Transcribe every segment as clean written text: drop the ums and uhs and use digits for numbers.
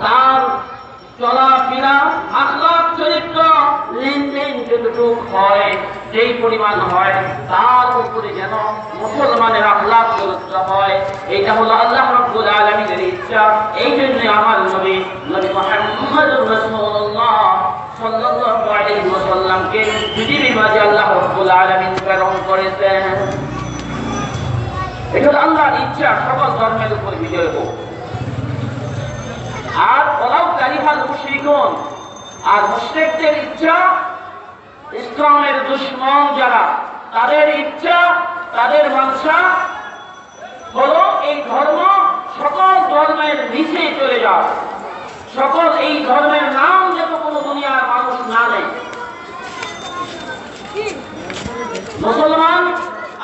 তার চলাফেরা, আখলাক, চরিত্র, লেনদেন যতটুকু হয়, যেই পরিমাণ হয়, তার উপরে যেন মুসলমানের আখলাক চরিত্র হয়। এইটা হলো আল্লাহ রাব্বুল আলামিনের ইচ্ছা। এই জন্য আমার নবী মুহাম্মদুর রাসূলুল্লাহ সাল্লাল্লাহু আলাইহি ওয়াসাল্লামকে পৃথিবীর মাঝে আল্লাহ রাব্বুল আলামিন প্রেরণ করেছেন। এটা হলো আল্লাহর ইচ্ছা, সকল ধর্মের উপর বিজয় হোক। আর ওলাও কারিহাল মুশরিকুন, আর মুশরিকদের ইচ্ছা, ইসলামের দুশমন যারা, তাদের ইচ্ছা, তাদের মানসা হলো এই ধর্ম সকল ধর্মের নিচে চলে যাও, সকল এই ধর্মের নাম যেন কোনো দুনিয়ার মানুষ না নেয়। মুসলমান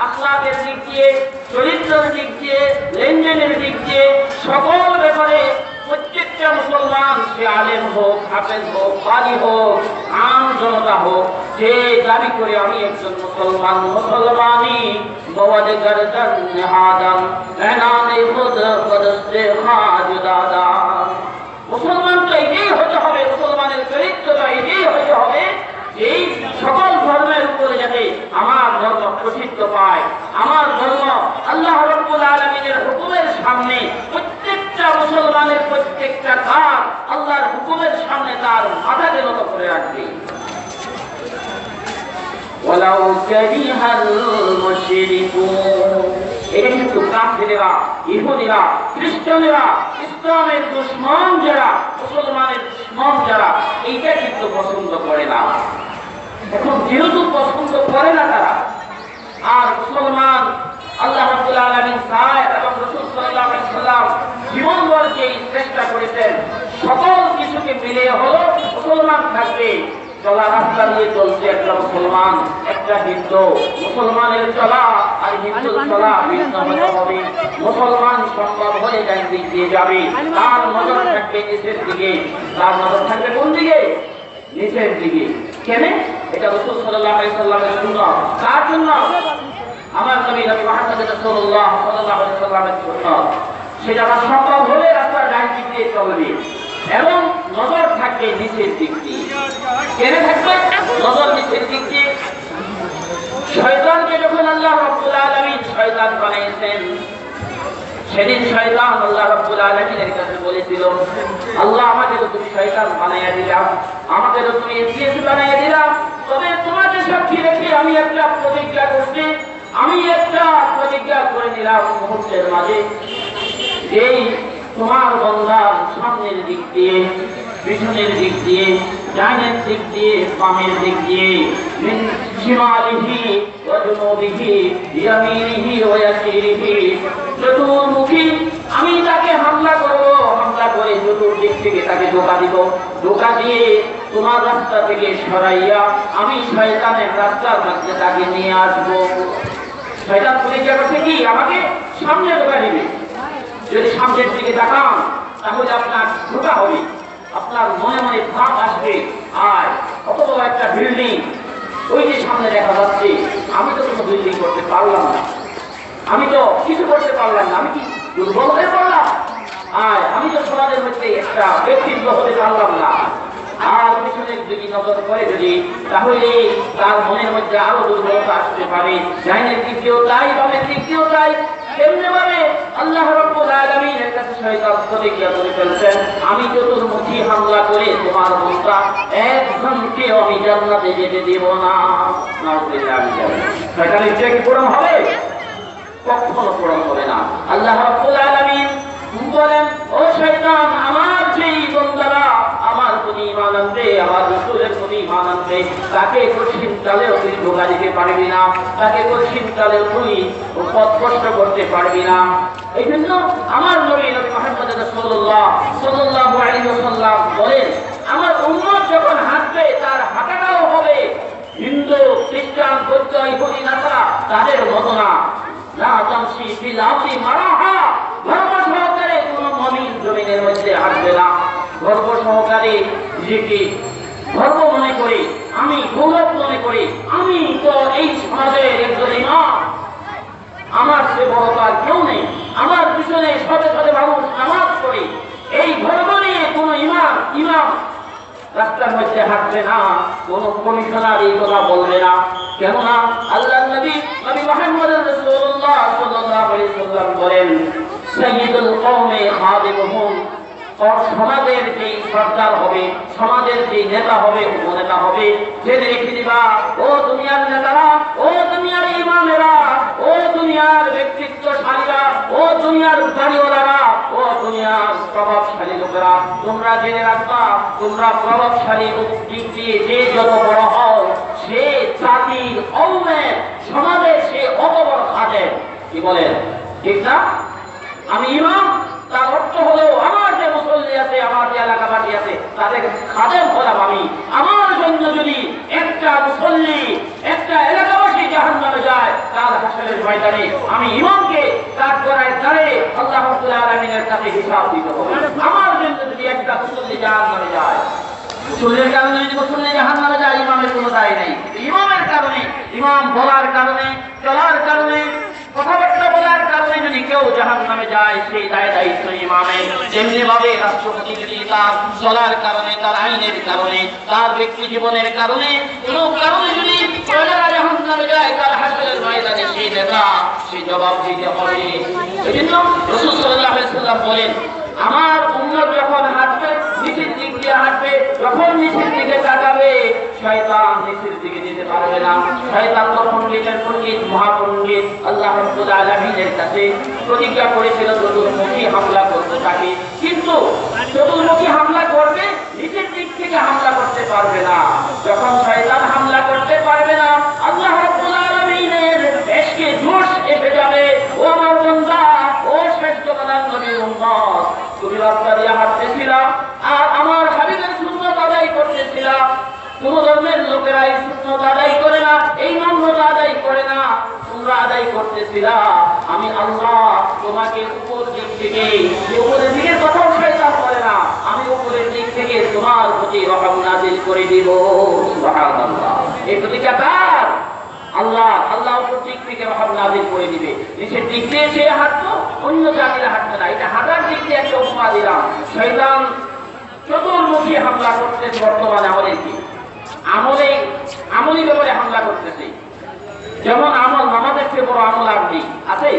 আখলাকের দিক দিয়ে, চরিত্রের দিক দিয়ে, লেনদেনের দিক দিয়ে, সকল ব্যাপারে প্রত্যেকটা মুসলমান, সে আলেম হোক, হাফেজ হোক, কারি হোক, আম জনতা হোক, যে দাবি করে আমি একজন মুসলমান, মুসলমানই বওয়াজে গরদান নেহাদাম এনানে খুদ কদস্তে খাজুদাদা। মুসলমান তো এটাই হতে হবে, মুসলমানের চরিত্রটা এটাই হতে হবে, এই সকল ধর্মের উপরে যাতে আমার ধর্ম প্রসিদ্ধ পায়, আমার ধর্ম আল্লাহ রাব্বুল আলামিনের হুকুমের সামনে প্রত্যেকটা মুসলমানের প্রত্যেকটা কাজ আল্লাহর হুকুমের সামনে তার মাথাকে নত করে রাখবে। ওয়ালাউ কারিহাল মুশরিকুন, এটা কিন্তু কাফেরেরা, ইহুদিরা, খ্রিস্টানেরা, ইসলামের দুশমন যারা, মুসলমানের দুশমন যারা, এইটা কিন্তু পছন্দ করে না। এখন যেহেতু পছন্দ করে না তারা, আর মুসলমান আল্লাহ রাব্বুল আলামিন চায় এবং রাসূল সাল্লাল্লাহু আলাইহি ওয়াসাল্লাম জীবনভর যে চেষ্টা করেছেন, সকল কিছুকে মিলিয়ে হলো মুসলমান থাকবে। চলা রাস্তা দিয়ে চলছে একটা মুসলমান, একটা হিন্দু, মুসলমানের চলা আর হিন্দুর চলা ভিন্ন হতে হবে। মুসলমান সম্ভব হয়ে যায় দিক দিয়ে যাবে, তার নজর থাকবে নিচের দিকে, তার নজর থাকবে কোন দিকে? নিচের দিকে। কেন? এটা রাসূল সাল্লাল্লাহু আলাইহি ওয়াসাল্লামের সুন্নাত। কার জন্য? আমার নবী মুহাম্মদ রাসূলুল্লাহ সাল্লাল্লাহু আলাইহি ওয়াসাল্লামের সুন্নাত। সেটা সম্ভব হলে রাস্তার ডান দিক দিয়ে চলবে এবং নজর থাকবে নিচের দিক দিয়ে। কেন থাকবে নজর নিচের দিক দিয়ে? শয়তানকে যখন আল্লাহ রাব্বুল আলামিন শয়তান বানিয়েছেন, সেদিন শয়তান আল্লাহ রাব্বুল আলামিনের কাছে বলেছিল, আল্লাহ আমাকে তো তুমি শয়তান বানাইয়া দিলাম, আমাকে তো তুমি ইবলিস বানাইয়া দিলাম, তবে তোমাকে সাক্ষী রেখে আমি একটা প্রতিজ্ঞা করছি, আমি একটা প্রতিজ্ঞা করে নিলাম মুহূর্তের মাঝে, যেই তোমার বান্দার সামনের দিক দিয়ে, পিছনের দিক দিয়ে, ডাইনের দিক দিয়ে, বামের দিক দিয়ে, মিন শিমালিহি ওয়া জুনুবিহি ইয়ামিনিহি ওয়া ইয়াসিরিহি, চতুর্মুখী আমি তাকে হামলা করব, হামলা করে চতুর্দিক থেকে তাকে ধোঁকা দিব, ধোঁকা দিয়ে তোমার রাস্তা থেকে সরাইয়া আমি শয়তানের রাস্তার মধ্যে তাকে নিয়ে আসবো। শয়তান প্রতিজ্ঞা করছে কি? আমাকে সামনে ধোঁকা দিবে। যদি সামনের দিকে তাকান তাহলে আপনার ধোঁকা হবে, আপনার মনে মনে ভাব আসবে, আর কত বড় একটা বিল্ডিং ওই যে সামনে দেখা যাচ্ছে, আমি তো কোনো বিল্ডিং করতে পারলাম না, আমি তো কিছু করতে পারলাম না, আমি কি দুর্বল হয়ে পড়লাম? আর আমি তো সমাজের মধ্যে একটা ব্যক্তিত্ব হতে পারলাম না। আর পিছনের দিকে নজর করে যদি, তাহলে তার মনের মধ্যে আরো দুর্বলতা আসতে পারে। ডাইনের দিক দিয়েও তাই, বামের দিক দিয়েও তাই। কেমনে ভাবে আল্লাহ রাব্বুল আলামিনের কাছে শয়তান প্রতিজ্ঞা করে ফেলছেন, আমি চতুর্মুখী হামলা করে তোমার বান্দা একজনকে আমি জান্নাতে যেতে দেব না। শয়তানের ইচ্ছা কি পূরণ হবে? কখনো পূরণ হবে না। আল্লাহ রাব্বুল আলামিন বলেন, ও শয়তান, আমার যেই বান্দারা আমার প্রতি ঈমান আনবে, আমার রাসূলের প্রতি ঈমান আনবে, তাকে কঠিন কালেও তুই ধোঁকা দিতে পারবি না, তাকে কঠিন কালেও তুই পথ কষ্ট করতে পারবি না। এই জন্য আমার নবী মুহাম্মদ রাসূলুল্লাহ সাল্লাল্লাহু আলাইহি ওয়াসাল্লাম বলেন, আমার উম্মত যখন হাঁটবে তার হাঁটাটাও হবে হিন্দু, খ্রিস্টান, বৌদ্ধ, ইহুদি, নাসারা তাদের মতো না। লা তামশি ফিল আরদি মারাহা, ধর্ম সহকারে কোন মুমিন জমিনের মধ্যে হাঁটবে না। ধর্ম সহকারে নিজেকে ধর্ম মনে করে, আমি গৌরব মনে করি, আমি তো এই সমাজের একজন ইমাম, আমার সে বড় আর কেউ নেই, আমার পিছনে শত শত মানুষ নামাজ পড়ে, এই ধর্ম নিয়ে ইমাম রাস্তার মধ্যে হাঁটবে না, কোন কমিশনার এই কথা বলবে না। কেননা আল্লাহর নবী মুহাম্মদ রাসূলুল্লাহ সাল্লাল্লাহু আলাইহি ওয়াসাল্লাম বলেন, সাইয়্যিদুল কওমি খাদিমুহুম, সমাজের যে সরকার হবে, সমাজের যে নেতা হবে, উপনেতা হবে, জেনে রেখে দিবা ও দুনিয়ার নেতারা, ও দুনিয়ার ইমামেরা, ও দুনিয়ার ব্যক্তিত্বশালীরা, ও দুনিয়ার বাড়িওয়ালারা, ও দুনিয়ার প্রভাবশালী লোকেরা, তোমরা জেনে রাখবা, তোমরা প্রভাবশালী দিক দিয়ে যে যত বড় হও, সে জাতির কওমের সমাজের সে অত বড় খাদেম। কি বলেন, ঠিক না? আমি ইমাম, তার অর্থ হলো আমার যে মুসল্লি আছে, আমার যে এলাকাবাসী আছে, তাদের খাদেম হলাম আমি। আমার জন্য যদি একটা মুসল্লি, একটা এলাকাবাসী জাহান্নামে যায়, কাল হাসরের ময়দানে আমি ইমামকে তার গড়ায় দাঁড়ে আল্লাহ রাব্বুল আলামিনের কাছে হিসাব দিতে হবে। আমার জন্য যদি একটা মুসল্লি জাহান্নামে যায়, মুসল্লির কারণে যদি মুসল্লি জাহান্নামে যায়, ইমামের কোনো দায় নেই। ইমামের কারণে, ইমাম বলার কারণে, চলার কারণে, কথাবার্তা বলার কারণে যদি কেউ জাহান্নামে যায়, সেই দায় দায়িত্ব ইমামের। যেমনি ভাবে রাষ্ট্রপতি যদি তার চলার কারণে, তার আইনের কারণে, তার ব্যক্তি জীবনের কারণে, কোনো কারণে যদি প্রজারা জাহান্নামে যায়, তার হাসরের ময়দানে সেই নেতা সেই জবাব দিতে হবে। এজন্য রাসূল সাল্লাল্লাহু আলাইহি ওয়াসাল্লাম বলেন, আমার উম্মত যখন হাঁটবে, নিচের দিক দিয়ে হাঁটবে, যখন নিচের দিকে তাকাবে, শয়তান নিচের দিকে যেতে পারবে না। শয়তান তো পণ্ডিতের পণ্ডিত, মহাপণ্ডিত, আল্লাহ রাব্বুল আলামিনের কাছে প্রতিজ্ঞা করেছিল চতুর্মুখী হামলা করতে থাকে, কিন্তু চতুর্মুখী হামলা করবে, নিচের দিক থেকে হামলা করতে পারবে না। যখন শয়তান হামলা করতে পারবে না, আল্লাহ রাব্বুল আলামিনের এশকে জোশ এসে যাবে। ও আমার বান্দা, ও শ্রেষ্ঠ প্রধান নবীর উম্মত, তুমি রাস্তা দিয়ে হাঁটতেছিলা আর আমার হাবিবের সুন্নাত আদায় করতেছিলা। কোন ধর্মের লোকেরা এই সুন্নাত আদায় করে না, এই মান্যতা আদায় করে না, তোমরা আদায় করতেছিলা। আমি আল্লাহ তোমাকে উপর দিক থেকে, উপরের দিকের কথাও শয়তান করে না, আমি উপরের দিক থেকে তোমার প্রতি রহম নাযিল করে দিব। সুবহানাল্লাহ। এই প্রতিজ্ঞা কার? আল্লাহ। আল্লাহ উপর দিক থেকে রহম নাযিল করে দিবে। নিচের দিক দিয়ে সে হাঁটতো, অন্য জাতিরা হাঁটবে না। এটা হাঁটার দিক দিয়ে একটা উপমা দিলাম। শয়তান চতুর্মুখী হামলা করতেছে বর্তমানে আমাদের কি আমলি ব্যাপারে হামলা করতেছে। যেমন আমল, নামাজের চেয়ে বড় আমল আর নেই, আছে?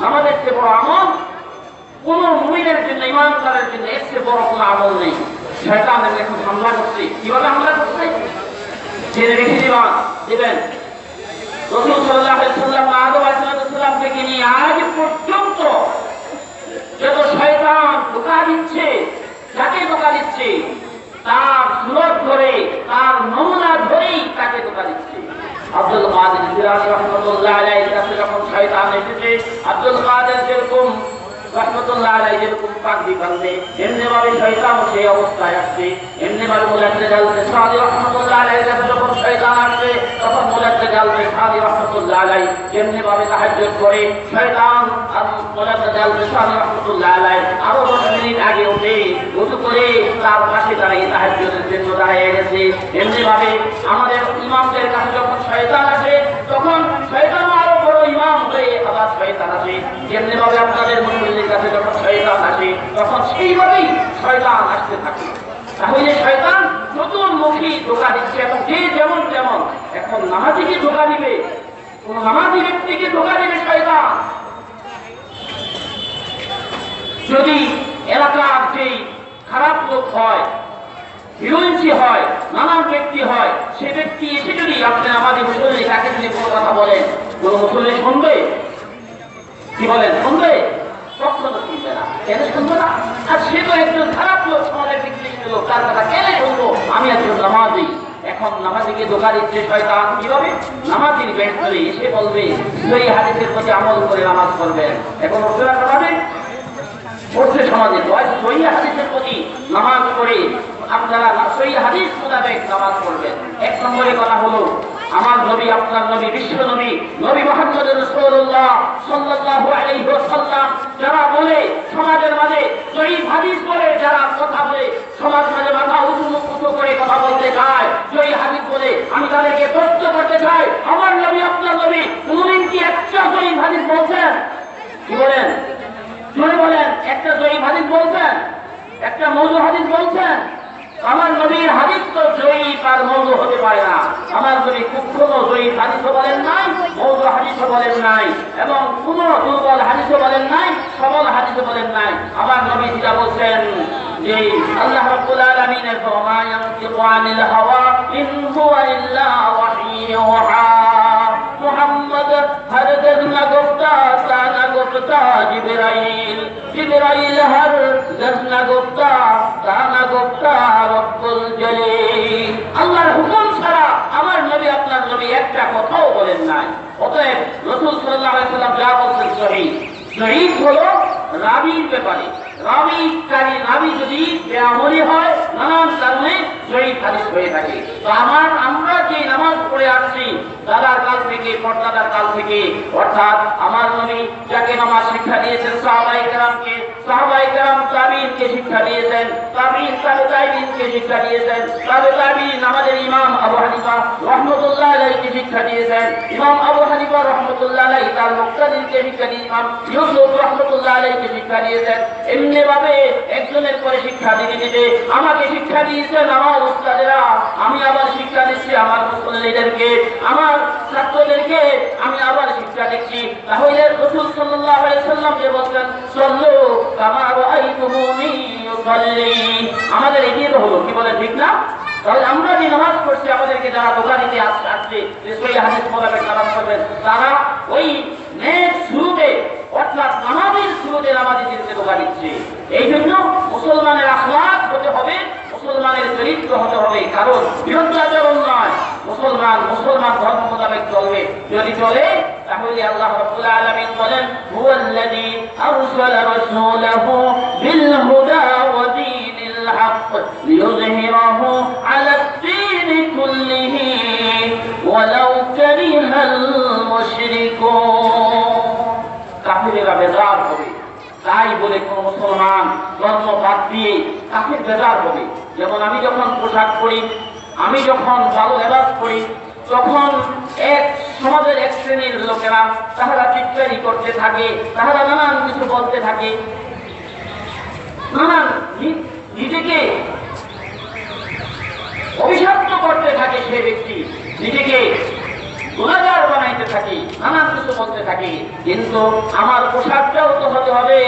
নামাজের চেয়ে বড় আমল কোন মুমিনের জন্য, ইমানদারের জন্য এর চেয়ে বড় কোন আমল নেই। শয়তান এখন হামলা করছে। কিভাবে হামলা করছে? জেনে রেখে দিবেন। রাসূল সাল্লাল্লাহু আলাইহি ওয়াসাল্লাম আদম আলাইহিস সালাম থেকে নিয়ে আজ পর্যন্ত যত শয়তান ধোঁকা দিচ্ছে, যাকে ধোঁকা দিচ্ছে, তার সুরত ধরে, তার নমুনা ধরেই তাকে ধোঁকা দিচ্ছে। আব্দুল কাদের জিলানী রাহমাতুল্লাহ আলাইহির কাছে যখন শয়তান এসেছে, আব্দুল কাদের যেরকম রাহমাতুল্লাহ আলাইহি যেরকম পাগড়ি বাঁধে, এমনি ভাবে শয়তান সেই অবস্থায় আসছে। এমনি ভাবে মুলাদ্দেজাল সাদি রাহমাতুল্লাহ আলাইহির কাছে যখন শয়তান আসছে, তখন মুলাদ্দেজাল সাদি রাহমাতুল্লাহ আলাইহি যেমনি ভাবে তাহাজ্জুদ করে, শয়তান আর মুলাদ্দেজাল সাদি রাহমাতুল্লাহ আলাইহি আরো 10 মিনিট আগে উঠে ওযু করে তার পাশে দাঁড়িয়ে তাহাজ্জুদের জন্য দাঁড়িয়ে গেছে। এমনি ভাবে আমাদের ইমামদের কাছে যখন শয়তান আসে, তখন শয়তান আরো বড় ইমাম হয়ে আবার শয়তান আসে। যেমনি ভাবে আপনাদের মুসল্লির কাছে যখন শয়তান আসে, তখন সেইভাবেই শয়তান আসতে থাকে। তাহলে শয়তান চতুর্মুখী ধোঁকা দিচ্ছে। এবং যে যেমন যেমন এখন নামাজিকে ধোঁকা দিবে, কোন নামাজি ব্যক্তিকে ধোঁকা দিবে শয়তান। যদি এলাকার যেই খারাপ লোক হয়, হিরোইনসি হয়, নানান ব্যক্তি হয়, সে ব্যক্তি এসে যদি আপনি আমাদের মুসল্লি তাকে যদি কোনো কথা বলেন, কোন মুসল্লি শুনবে? কি বলেন, শুনবে? কখনো শুনবে না। কেন শুনবে না? আর সে তো একজন খারাপ লোক, সমাজের বিকৃষ্ট লোক, তার কথা কেন শুনবো? আমি একজন নামাজি। এখন নামাজিকে ধোঁকা দিচ্ছে শয়তান। কিভাবে? নামাজির বেশ ধরে এসে বলবে সহিহ হাদিসের প্রতি আমল করে নামাজ পড়বেন। এখন ওরা নামাজে পড়ছে, সমাজে সহিহ হাদিসের প্রতি নামাজ পড়ে আপনারা সহিহ হাদিস মোতাবেক নামাজ পড়বেন। এক নম্বরে কথা হলো, আমার নবী, আপনার নবী, বিশ্ব নবী, নবী মুহাম্মদ রাসূলুল্লাহ সাল্লাল্লাহু আলাইহি ওয়াসাল্লাম যারা বলে সমাজের মাঝে সহিহ হাদিস বলে, যারা কথা বলে সমাজ মাঝে মাথা উঁচু করে কথা বলতে চায়, সহিহ হাদিস বলে, আমি তাদেরকে প্রশ্ন করতে চাই, আমার নবী, আপনার নবী কোনদিন কি একটা সহিহ হাদিস বলছেন? কি বলেন? জোরে বলেন, একটা সহিহ হাদিস বলছেন? একটা মওযু হাদিস বলছেন? আমার নবীর হাদিস তো জয়ীফ আর মওযু হতে পারে না। আমার নবী কখনো জয়ীফ হাদিসও বলেন নাই, মওযু হাদিসও বলেন নাই, এবং কোন দুর্বল হাদিসও বলেন নাই, সবল হাদিসও বলেন নাই। আমার নবী যেটা বলছেন যে আল্লাহ রাব্বুল আলামিনের ফরমা ইয়ানতিকু আনিল হাওয়া ইন হুয়া ইল্লা ওয়াহয়ুহা। মুহাম্মদ হরগজ না গুফতা তা না গুফতা জিবরাইল, জিবরাইল হরগজ না গুফতা তা না গুফতা রব্বুল জলিল। আল্লাহর হুকুম ছাড়া আমার নবী আপনার নবী একটা কথাও বলেন নাই। অতএব রাসূল সাল্লাল্লাহু আলাইহি ওয়াসাল্লাম যা বলছেন সহিহ। সহিহ হলো রাবীর ব্যাপারে। রাবী যদি বেআমলি হয়, নানান কারণে সহিহ হাদিস হয়ে থাকে। তো আমরা যে নামাজ পড়ে আসছি দাদার কাল থেকে, পরদাদার কাল থেকে, অর্থাৎ আমার নবী যাকে নামাজ শিক্ষা দিয়েছেন সাহাবায়ে কেরামকে, সাহাবায়ে কেরাম তাবিঈনকে শিক্ষা দিয়েছেন, তাবিঈন তাবিঈনকে শিক্ষা দিয়েছেন, তাবিঈন আমাদের ইমাম আবু হানিফা রাহমাতুল্লাহ আলাইহি শিক্ষা দিয়েছেন। ইমাম আবু হানিফা রাহমাতুল্লাহ আলাইহি তার মুক্তাদিরকে শিক্ষা দিয়ে ইমাম ইউসুফ রাহমাতুল্লাহ আলাইহি শিক্ষা দিয়েছেন। এমনি ভাবে একজনের পরে শিক্ষা দিতে দিতে আমাকে শিক্ষা দিয়েছেন আমার উস্তাদেরা, আমি আবার শিক্ষা দিচ্ছি আমার মুসল্লিদেরকে, আমার ছাত্রদেরকে আমি আবার শিক্ষা দিচ্ছি। তাহলে রাসূল সাল্লাল্লাহু আলাইহি সাল্লাম যে বলেন সাল্লু কামা রাআইতুমুনি ইউসাল্লি, আমাদের এগিয়ে হলো, কি বলে ঠিক না? তাহলে আমরা যে নামাজ পড়ছি, আমাদেরকে যারা দোকানিতে আসছে যে সহিহ হাদিস মোতাবেক নামাজ পড়বেন, তারা ওই নেক শুরুতে অর্থাৎ নামাজের শুরুতে নামাজীদেরকে ধোঁকা দিচ্ছে। এই জন্য মুসলমানের আখলাক হতে হবে, মুসলমানের চরিত্র হতে হবে, কারণ বিরুদ্ধাচরণ নয়। মুসলমান ধর্ম মোতাবেক চলবে। যদি চলে তাহলে আল্লাহ রাব্বুল আলামিন বলেন হুয়াল্লাযী আরসালা রাসূলাহু বিল হুদা ওয়া দীনিল হক লিইয়ুযহিরাহু আলাদ দীনি কুল্লিহি ওয়ালাউ কারিহাল মুশরিকুন। কাফিরেরা বেজার হবে, তাই বলে কোন মুসলমান ধর্ম বাদ দিয়ে কাফির বেজার হবে। যেমন আমি যখন পোশাক পরি, আমি যখন ভালো লেবাস পরি, তখন এক সমাজের এক শ্রেণীর লোকেরা তাহারা চিৎকারি করতে থাকে, তাহারা নানান কিছু বলতে থাকে, নানান নিজেকে অভিশপ্ত করতে থাকে। সে ব্যক্তি নিজেকে গুনাহগার বানাইতে থাকি, নানান কিছু বলতে থাকি। কিন্তু আমার পোশাকটাও তো হতে হবে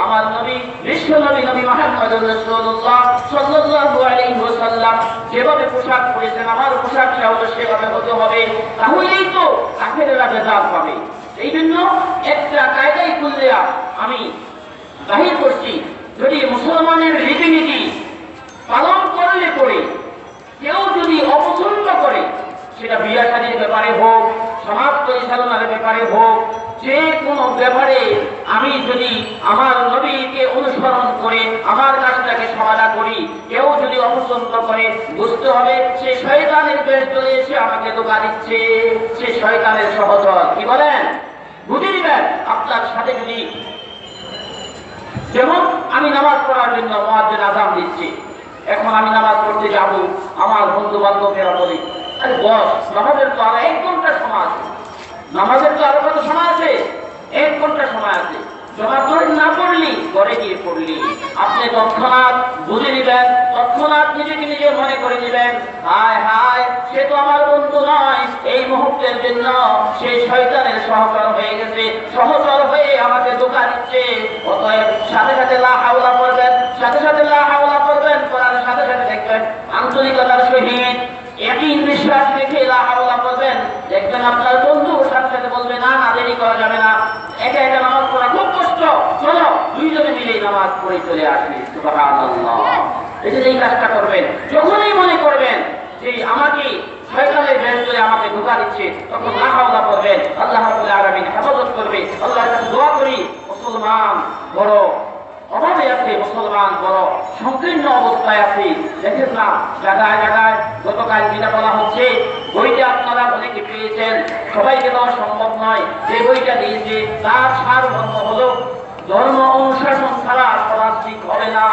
আমার নবী বিশ্ব নবী নবী মুহাম্মদুর রাসূলুল্লাহ সাল্লাল্লাহু আলাইহি ওয়াসাল্লাম যেভাবে পোশাক পরেছেন, আমার পোশাকটাও তো সেভাবে হতে হবে। তাহলেই তো কাফেরেরা বেজার পাবে। এই জন্য একটা কায়দাই কুল্লিয়া আমি জাহির করছি, যদি মুসলমানের রীতিনীতি পালন করলে পরে কেউ যদি অপছন্দ করে, সেটা বিয়া শাদীর ব্যাপারে হোক, সমাজ পরিচালনার ব্যাপারে হোক, যে কোনো ব্যাপারে আমি যদি আমার নবীকে অনুসরণ করে আমার কাজটাকে সমাধা করি, কেউ যদি অপছন্দ করে, বুঝতে হবে সে শয়তানের বেশ চলে এসে আমাকে ধোঁকা দিচ্ছে, সে শয়তানের সহচর। কি বলেন? বুঝে নিবেন। আপনার সাথে যদি, যেমন আমি নামাজ পড়ার জন্য মুয়াজ্জিন আযান দিচ্ছি, এখন আমি নামাজ পড়তে যাব, আমার বন্ধু বান্ধবেরা বলে আরে বস, নামাজের তো আরো 1 ঘন্টা সময় আছে, নামাজের তো আরো কত সময় আছে, 1 ঘন্টা সময় আছে, জমা করে না পড়লি ঘরে গিয়ে পড়লি। আপনি তৎক্ষণাৎ বুঝে নিবেন, তৎক্ষণাৎ নিজেকে নিজে মনে করে নিবেন হায় হায়, সে তো আমার বন্ধু নয়, এই মুহূর্তের জন্য সে শয়তানের সহচর হয়ে গেছে, সহচর হয়ে আমাকে ধোঁকা দিচ্ছে। অতএব সাথে সাথে লা হাওলা পড়বেন, সাথে সাথে লা হাওলা পড়বেন, পড়ার সাথে সাথে দেখবেন আন্তরিকতার সহিত একই বিশ্বাস রেখে লা হাওলা পড়বেন, দেখবেন আপনার বন্ধু সাথে সাথে বলবে না না দেরি করা যাবে না, একা একা নামাজ পড়া খুব কষ্ট, চলো দুইজনে মিলে নামাজ পড়ে চলে আসবে। সুবহানাল্লাহ। এই কাজটা করবেন। যখনই মনে করবেন যে আমাকে শয়তানের বেশ করে আমাকে ধোঁকা দিচ্ছে, তখন লা হাওলা পড়বেন, আল্লাহ রাব্বুল আলামিন হেফাজত করবে। আল্লাহর কাছে দোয়া করি, মুসলমান বড় অভাবে আছে, মুসলমান বড় সংকীর্ণ অবস্থায় আছে। দেখেন না জায়গায় জায়গায় গতকাল যেটা বলা হচ্ছে, বইটা আপনারা অনেকে পেয়েছেন, সবাইকে দেওয়া সম্ভব নয়। যে বইটা দিয়েছে তার সারমর্ম হলো ধর্ম অনুশাসন ছাড়া সমাজ ঠিক হবে না।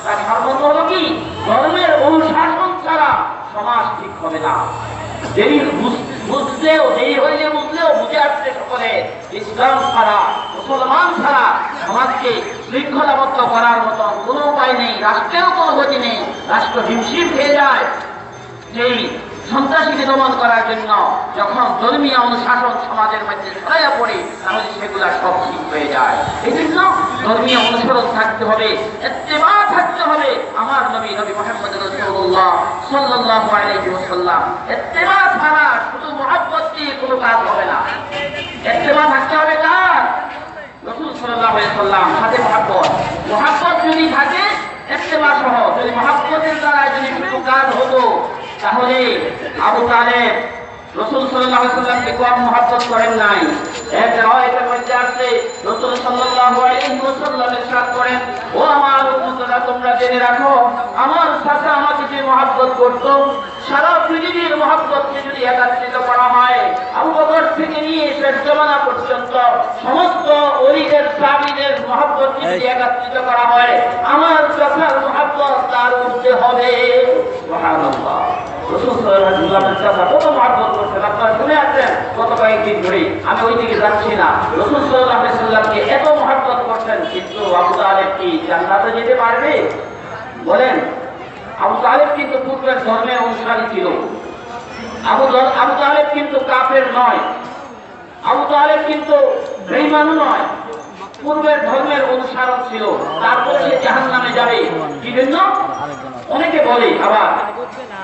তার সারমর্ম হলো কি? ধর্মের অনুশাসন ছাড়া সমাজ ঠিক হবে না। যেই বুঝলেও দেরি হইলে বুঝলেও বুঝে আসছে সকলে ইসলাম ছাড়া মুসলমান ছাড়া সমাজকে শৃঙ্খলাবদ্ধ করার মতো কোনো উপায় নেই, রাষ্ট্রেও কোনো গতি নেই, রাষ্ট্র হিমশিম খেয়ে যায়। সেই সন্ত্রাসীকে দমন করার জন্য যখন ধর্মীয় অনুশাসন সমাজের মধ্যে ছড়াইয়া পড়ে তাহলে সেগুলা সব ঠিক হয়ে যায়। এই জন্য ধর্মীয় অনুসরণ থাকতে হবে, ইত্তেবা থাকতে হবে। আমার নবী মুহাম্মদ রাসূলুল্লাহ সাল্লাল্লাহু আলাইহি ওয়াসাল্লাম ইত্তেবা ছাড়া শুধু মুহাব্বত দিয়ে কোনো কাজ হবে না। ইত্তেবা থাকতে হবে কার? রাসূল সাল্লাল্লাহু আলাইহি ওয়াসাল্লাম, সাথে মুহাব্বত যদি থাকে ইত্তেবা সহ, যদি মুহাব্বতের দ্বারা যদি কোনো কাজ হতো তাহলে আবু তালেব রাসূল সাল্লাল্লাহু আলাইহি ওয়াসাল্লামকে কম মুহাব্বত করেন নাই। এক রাওয়ায়াতের মধ্যে আছে রাসূল সাল্লাল্লাহু আলাইহি ওয়াসাল্লাম ইরশাদ করেন, ও আমার উম্মতরা তোমরা জেনে রাখো আমার সাথে আমাকে যে মুহাব্বত করত সারা পৃথিবীর মুহাব্বতকে যদি একত্রিত করা হয় আবু বকর থেকে নিয়ে শেষ জামানা পর্যন্ত সমস্ত ওলিদের সাহাবীদের মুহাব্বতকে যদি একত্রিত করা হয় আমার কথার মুহাব্বত তার মধ্যে হবে। সুবহানাল্লাহ। রাসূল সাল্লাল্লাহু আলাইহি ওয়াসাল্লামের সাথে কত মুহাব্বত করতেন আপনারা শুনে আছেন গত কয়েকদিন ধরে, আমি ওই দিকে যাচ্ছি না। রাসূল সাল্লাল্লাহু আলাইহি ওয়াসাল্লামকে এত মুহাব্বত করতেন, কিন্তু আবু তালেব কি জান্নাতে যেতে পারবে? বলেন। আবু তালেব কিন্তু পূর্বের ধর্মের অনুসারী ছিল। আবু তালেব কিন্তু কাফের নয়, আবু তালেব কিন্তু বেঈমানও নয়, পূর্বের ধর্মের অনুসারণ ছিল। তারপরে সে জাহান্নামে যাবে। কি জন্য? অনেকে বলে আবার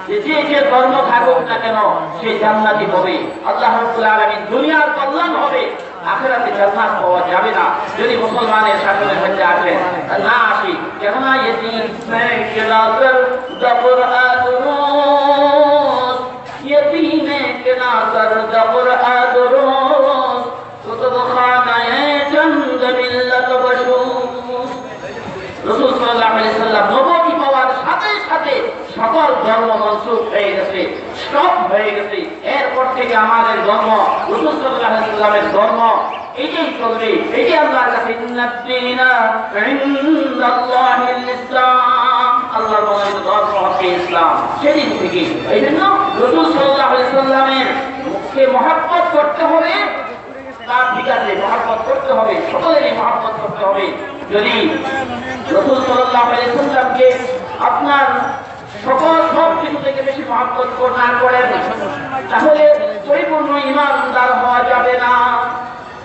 যে যে ধর্ম থাকুক না কেন সে জান্নাতি হবে, আল্লাহ রাব্বুল আলামিন দুনিয়ার কল্যাণ হবে, আখিরাতে জান্নাত পাওয়া যাবে না যদি মুসলমানের শাসনের মধ্যে আসেন না আসি। কেননা ইয়েতিম কেলাকর দবর আদরুস, ইয়েতিমে কেলাকর দবর আদরুস কুতুব খানায়ে চন্দ মিল্লাত বশুস। রাসূল সাল্লাল্লাহু আলাইহি ওয়াসাল্লাম নবুয়ত পাওয়ার সাথে সাথে সকল ধর্ম মনসুখ হয়ে গেছে, সব হয়ে গেছে। এরপর থেকে আমাদের ধর্ম রাসূল সাল্লাল্লাহু আলাইহি ওয়াসাল্লামের ধর্ম এটাই চলবে, এটাই আল্লাহর কাছে ইন্নাদ-দীনা ইনদাল্লাহিল ইসলাম, আল্লাহর মনোনীত ধর্ম হচ্ছে ইসলাম। সেদিন থেকে এই জন্য রাসূল সাল্লাল্লাহু আলাইহি ওয়াসাল্লামের মুখে মহব্বত করতে হবে, তার ঠিকাছে মহব্বত করতে হবে, সকলেরই মহব্বত করতে হবে। যদি রাসূল সাল্লাল্লাহু আলাইহি ওয়াসাল্লামকে আপনার সকল সব কিছু থেকে বেশি মহব্বত না করেন তাহলে পরিপূর্ণ ঈমানদার হওয়া যাবে না।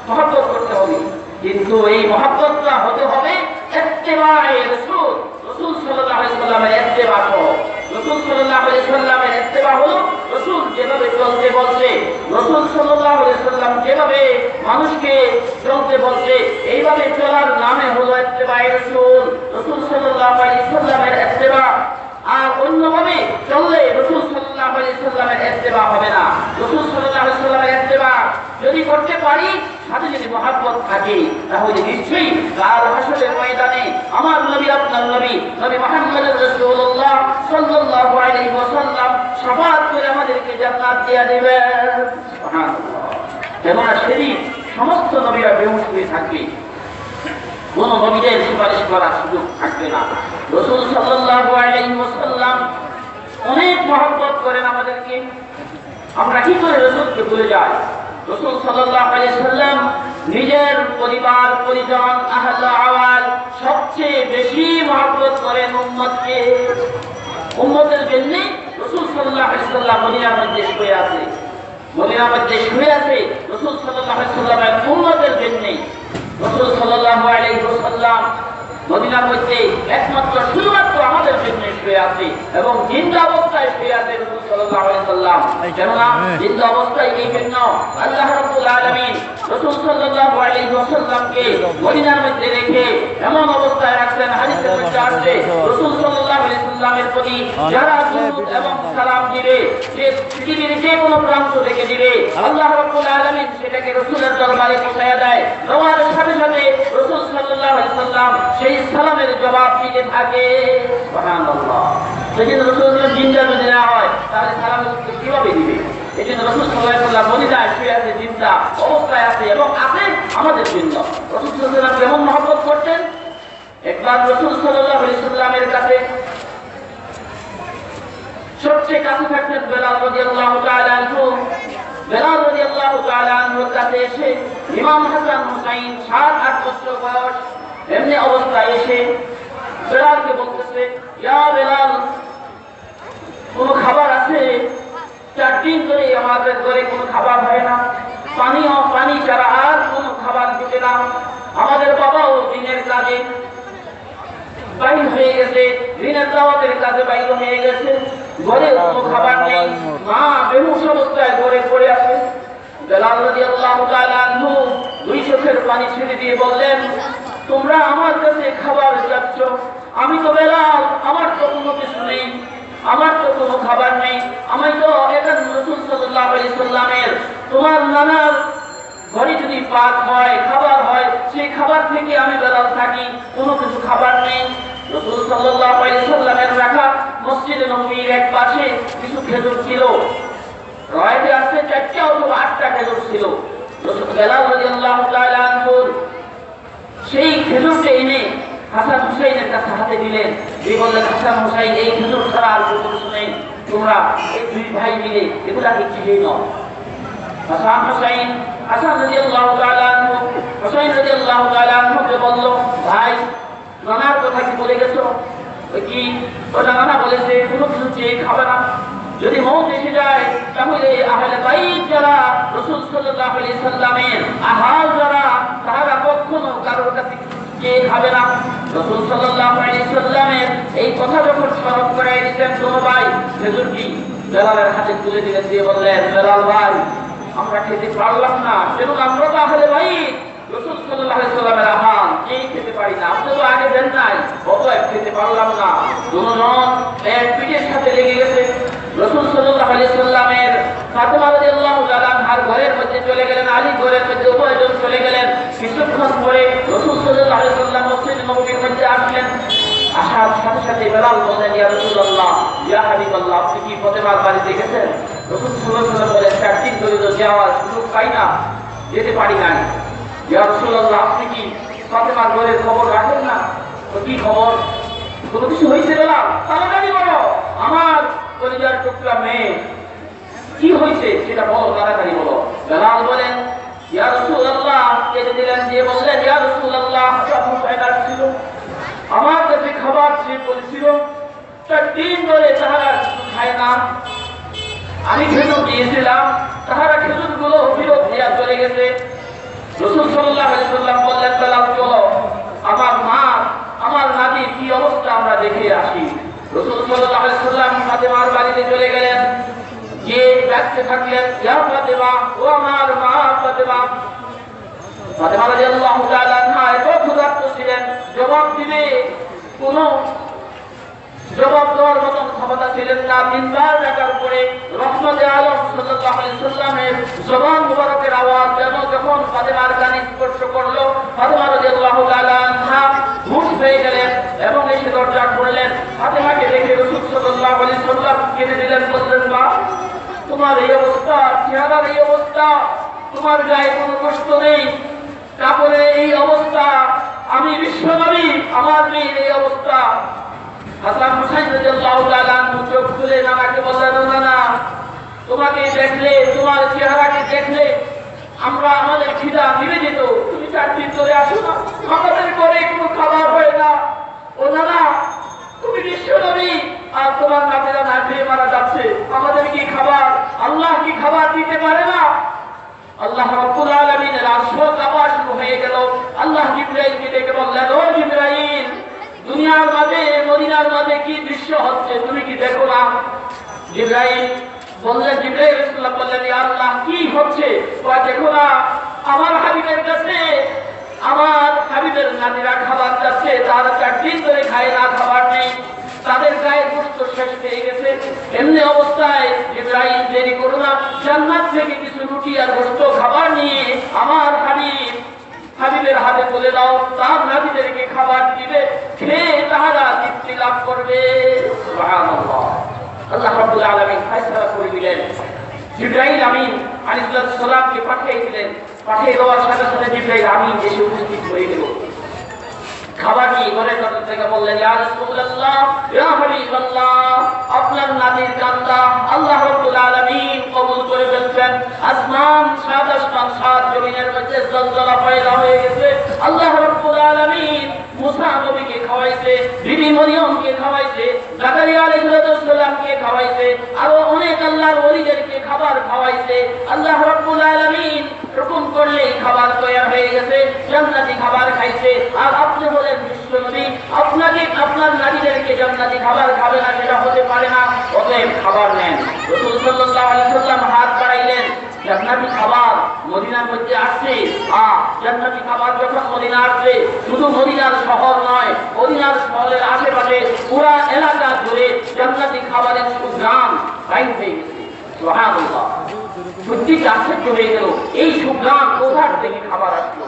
মহব্বত করতে হবে, কিন্তু এই মহব্বতটা হতে হবে ইত্তেবায়ে রাসূল, রাসূল সাল্লাল্লাহু আলাইহি ওয়াসাল্লামের ইত্তেবা সহ। রাসূল সাল্লাল্লাহু আলাইহি ওয়াসাল্লামের ইত্তেবা হলো রাসূল যেভাবে চলতে বলছে, রাসূল সাল্লাল্লাহু আলাইহি ওয়াসাল্লাম যেভাবে মানুষকে চলতে বলছে এইভাবে চলার নামে হলো ইত্তেবায়ে রাসূল, রাসূল সাল্লাল্লাহু আলাইহি ওয়াসাল্লামের ইত্তেবা। আর অন্যভাবে চললে রাসূল সাল্লাল্লাহু আলাইহি ওয়াসাল্লামের ইত্তেবা হবে না। রাসূল সাল্লাল্লাহু আলাইহি ওয়াসাল্লামের ইত্তেবা যদি করতে পারি, সাথে যদি মহব্বত থাকে, তাহলে নিশ্চয়ই কাল হাসরের ময়দানে আমার নবী আপনার নবী মুহাম্মদ রাসূলুল্লাহ সাল্লাল্লাহু আলাইহি ওয়াসাল্লাম শাফাআত করে আমাদেরকে জান্নাত দিয়ে দিবেন। সুবহানাল্লাহ। কেননা সেদিন সমস্ত নবীরা বেহুশ হয়ে থাকবে, কোন নবীদের সুপারিশ করার সুযোগ থাকবে না। রাসূল সাল্লাল্লাহু আলাইহি ওয়াসাল্লাম অনেক মহব্বত করেন আমাদেরকে, আমরা কি করে রাসূলকে ভুলে যাই? রাসূল সাল্লাল্লাহু আলাইহি ওয়াসাল্লাম নিজের পরিবার পরিজন আহলে আওয়াল সবচেয়ে বেশি মহব্বত করেন উম্মতকে। উম্মতের জন্য রাসূল সাল্লাল্লাহু আলাইহি ওয়াসাল্লাম মদিনার মধ্যে শুয়ে আছে, মদিনার মধ্যে শুয়ে আছে রাসূল সাল্লাল্লাহু আলাইহি ওয়াসাল্লামের উম্মতের জন্য। রাসূল সাল্লাল্লাহু আলাইহি ওয়াসাল্লাম মদিনার মধ্যে একমাত্র শুধুমাত্র আমাদের জন্য শুয়ে আছে এবং জিন্দা অবস্থায় শুয়ে আছে রাসূল সাল্লাল্লাহু আলাইহি ওয়াসাল্লাম। কেননা জিন্দা অবস্থায় এই জন্য আল্লাহ রাব্বুল আলামিন রাসূল সাল্লাল্লাহু আলাইহি ওয়াসাল্লামকে মদিনার মধ্যে রেখে এমন অবস্থায় রাখছেন, হাদিসের মধ্যে আছে রাসূল সাল্লাল্লাহু আলাইহি ওয়াসাল্লামের প্রতি যারা দুরূদ এবং সালাম দিবে, যে পৃথিবীর যে কোনো প্রান্ত থেকে দিবে, আল্লাহ রাব্বুল আলামিন সেটাকে রাসূলের দরবারে পৌঁছায়া দেয়। দেওয়ার সাথে সাথে রাসূল সাল্লাল্লাহু আলাইহি ওয়াসাল্লাম সেই সালামের জবাব দিতে থাকে। সুবহানাল্লাহ। সেদিন রাসূলের জিন্দা যদি না হয় তাহলে সালাম কিভাবে দিবে? এই জন্য রাসূল সাল্লাল্লাহু আলাইহি ওয়াসাল্লাম মদিনায় শুয়ে আছে, জিন্দা অবস্থায় আছে এবং আছে আমাদের জন্য। রাসূল সাল্লাল্লাহু আলাইহি ওয়াসাল্লাম কেমন মহব্বত করতেন? একবার রাসূল সাল্লাল্লাহু আলাইহি ওয়াসাল্লামের কাছে সবচেয়ে কাছে থাকতেন বেলাল রাদিয়াল্লাহু তাআলা আনহু। বেলাল রাদিয়াল্লাহু তাআলা আনহুর কাছে এসে ইমাম হাসান হুসাইন 7-8 বছর বয়স এমনি অবস্থায় এসে বেলালকে বলতেছে, ইয়া বেলাল, কোনো খাবার আছে? 4 দিন ধরে আমাদের ঘরে কোনো খাবার হয় না, পানি ছাড়া আর কোনো খাবার জুটে না। আমাদের বাবাও দিনের কাজে বাইর হয়ে গেছে, দিনের দাওয়াতের কাজে বাইর হয়ে গেছে, ঘরে কোনো খাবার নেই, মা বেহুশ অবস্থায় ঘরে পড়ে আছে। বেলাল রাদিয়াল্লাহু তাআলা আনহু 2 চোখের পানি ছেড়ে দিয়ে বললেন, তোমরা আমার কাছে খাবার চাচ্ছ, আমি তো বেলাল, আমার তো কোনো কিছু নেই, আমার তো কোনো খাবার নেই, আমি তো এখানে রাসূল সাল্লাল্লাহু আলাইহি সাল্লামের তোমার নানার ঘরে যদি পাক হয়, খাবার হয়, সেই খাবার থেকে আমি বেলাল থাকি, কোনো কিছু খাবার নেই। রাসূল সাল্লাল্লাহু আলাইহি সাল্লামের রাখা মসজিদে নববীর এক পাশে কিছু খেজুর ছিল, রয়েতে আসছে 4টা অথবা 8টা খেজুর ছিল। রাসূল বেলাল রাদিয়াল্লাহু তাআলা আনহু সেই খেজুরটা এনে হাসান হুসাইনের কাছে হাতে দিলেন, দিয়ে বললেন, হাসান হুসাইন, এই খেজুর ছাড়া আর কোনো কিছু নেই, তোমরা এই 2 ভাই মিলে এগুলাকে খেয়ে নাও। হাসান রাদিয়াল্লাহু তাআলা আনহু হুসাইন রাদিয়াল্লাহু তাআলা আনহুকে বলল, ভাই, নানার কথা কি বলে গেছো? ওই কি ওটা নানা বলেছে কোনো কিছু চেয়ে খাবে না, যদি মওত এসে যায় তাহলে আহলে বাইত যারা রাসূল সাল্লাল্লাহু আলাইহি সাল্লামের আহাল যারা, তারা কখনো কারোর কাছে চেয়ে খাবে না। রাসূল সাল্লাল্লাহু আলাইহি সাল্লামের এই কথা যখন স্মরণ করে দিতেন, দোনো ভাই খেজুরটি বেলালের হাতে তুলে দিলেন, দিয়ে বললেন, বেলাল ভাই, আমরা খেতে পারলাম না, যেন আমরা তো আহলে বাইত, রাসূল সাল্লাল্লাহু আলাইহি সাল্লামের আহাল এই খেতে পারি না, আপনি তো আগে দেন নাই, অতএব খেতে পারলাম না। দুজন এক পিঠের সাথে লেগে গেছে। রাসূল সাল্লাল্লাহু আলাইহি সাল্লামের ফাতেমা রাদিয়াল্লাহু তাআলা আনহার ঘরের মধ্যে চলে গেলেন, আলী ঘরের মধ্যে, উভয়জন চলে গেলেন। কিছুক্ষণ পরে রাসূল সাল্লাল্লাহু আলাইহি সাল্লাম মসজিদ নববীর মধ্যে আসলেন। আসার সাথে সাথে বেলাল বললেন, ইয়া রাসূলুল্লাহ, ইয়া হাবিবাল্লাহ, আপনি কি ফাতেমার বাড়িতে গেছেন? রাসূল সাল্লাল্লাহু আলাইহি সাল্লাম বলেন, 4 দিন ধরে তো যাওয়ার সুযোগ পাই না, যেতে পারি না। ইয়া রাসূলুল্লাহ, আপনি কি ফাতেমার ঘরের খবর রাখেন না? তো কি খবর? কোনো কিছু হয়েছে বেলাল? তাড়াতাড়ি বলো, আমার কলিজার টুকরা মেয়ে, কি হয়েছে সেটা বলো, তাড়াতাড়ি বলো। বেলাল বলেন, ইয়া রাসূলুল্লাহ, কেঁদে দিলেন, দিয়ে বললেন, ইয়া রাসূলুল্লাহ, ছিল আমার কাছে খাবার চেয়ে বলছিল, 4 দিন ধরে তাহারা কিছু খায় না, আমি খেজুর দিয়েছিলাম, তাহারা খেজুরগুলো ফেরত দিয়া চলে গেছে। রাসূল সাল্লাল্লাহু আলাইহি সাল্লাম বললেন, বেলাল চলো, আমার মা, আমার নাতির কি অবস্থা আমরা দেখে আসি। রাসূল সাল্লাল্লাহু আলাইহি সাল্লাম ফাতেমার বাড়িতে চলে গেলেন, গিয়ে ডাকতে থাকলেন, ইয়া ফাতেমা, ও আমার মা ফাতেমা। ফাতেমা রাদিয়াল্লাহু তাআলা আনহা এত ক্ষুধার্ত ছিলেন, জবাব দিবে কোনো জবাব দেওয়ার মতন ক্ষমতা ছিলেন না। 3 বার ডাকার পরে রহমতে আলম সাল্লাল্লাহু আলাইহি সাল্লামের জবান মুবারকের আওয়াজ যেন যখন ফাতেমার কানে স্পর্শ করলো, ফাতেমা রাদিয়াল্লাহু তাআলা আনহা হুঁশ পেয়ে গেলেন এবং এসে দরজা খুললেন। ফাতেমাকে দেখে রাসূল সাল্লাল্লাহু আলাইহি সাল্লাম কেঁদে দিলেন, বললেন, মা, তোমার এই অবস্থা, চেহারার এই অবস্থা, তোমার গায়ে কোনো কষ্ট নেই, কাপড়ের এই অবস্থা, আমি বিশ্বনবী, আমার মেয়ের এই অবস্থা। হাসান হুসাইন রাদিয়াল্লাহু তাআলা আনহু চোখ খুলে নানাকে বললেন, নানা, তোমাকে দেখলে, তোমার চেহারাকে দেখলে আমরা আমাদের খিদা মিলে যেত, তুমি 4 দিন ধরে আসো না, আমাদের ঘরে কোনো খাবার হয় না। ও নানা, তুমি বিশ্বনবী আর তোমার নাতিরা না খেয়ে মারা যাচ্ছে, আমাদের কি খাবার, আল্লাহ কি খাবার দিতে পারে না? আল্লাহ রাব্বুল আলামিনের আরশ কাঁপা শুরু হয়ে গেল। আল্লাহ জিবরাইলকে ডেকে বললেন, ও জিবরাইল, দুনিয়ার মাঝে, মদিনার মাঝে কি দৃশ্য হচ্ছে তুমি কি দেখো না? জিবরাইল বললেন, জিবরাইল রাসূলুল্লাহ বললেন, ইয়া আল্লাহ, কি হচ্ছে? দেখো না, আমার হাবিবের কাছে আমার হাবিবের নাতিরা খাবার যাচ্ছে, তারা 4 দিন ধরে খায় না, খাবার নেই, তাদের গায়ে গোশত শেষ হয়ে গেছে। এমনি অবস্থায় জিবরাইল, দেরি করো না, জান্নাত থেকে কিছু রুটি আর গোশত খাবার নিয়ে আমার হাবিবের হাতে তুলে দাও, তার নাতিদেরকে খাবার দিবে, খেয়ে তাহারা তৃপ্তি লাভ করবে। সুবহানাল্লাহ। আল্লাহ রাব্বুল আলামিন ফয়সালা করে দিলেন। জিবরাইল আমিন আলাইহিস সালামকে পাঠিয়ে দিলেন। পাঠিয়ে দেওয়ার সাথে সাথে জিবরাইল আমিন এসে উপস্থিত হয়ে গেল। খাবার নিয়ে ঘরের ভেতর থেকে বললেন, ইয়া রাসূলুল্লাহ, ইয়া হাবিবাল্লাহ, আপনার নাতির কান্না আল্লাহ রাব্বুল আলামিন কবুল করে ফেলছেন। আজকে আসমান সাত জমিনের মধ্যে জলজলা পয়দা হয়ে গেছে। আল্লাহ রাব্বুল আলামিন মুসা নবীকে খাওয়াইছে, বিবি মরিয়মকে খাওয়াইছে, জাকারিয়া আলাইহিস সালামকে খাওয়াইছে, আরো অনেক আল্লাহর ওলিদেরকে খাবার খাওয়াইছে। আল্লাহ রাব্বুল আলামিন হুকুম করলেই খাবার তৈরি হয়ে গেছে, জান্নাতি খাবার খাইছে। আর আপনি বলেন বিশ্ব নবী আপনাকে আপনার নারীদেরকে জান্নাতি খাবার খাবে না, সেটা হতে পারে না। অতএব খাবার নেন। রাসূল সাল্লাল্লাহু আলাইহি ওয়াসাল্লাম হাত বাড়াইলেন, জান্নাতি খাবার মদিনার মধ্যে আসছে। জান্নাতি খাবার যখন মদিনা আসছে, শুধু মদিনার শহর নয়, মদিনার শহরের আশেপাশে পুরা এলাকা জুড়ে জান্নাতি খাবারের সুঘ্রাণ বাইর হয়ে গেছে। সুবহানাল্লাহ, সত্যি আশ্চর্য হয়ে গেল, এই সুঘ্রাণ কোথার থেকে খাবার আসলো?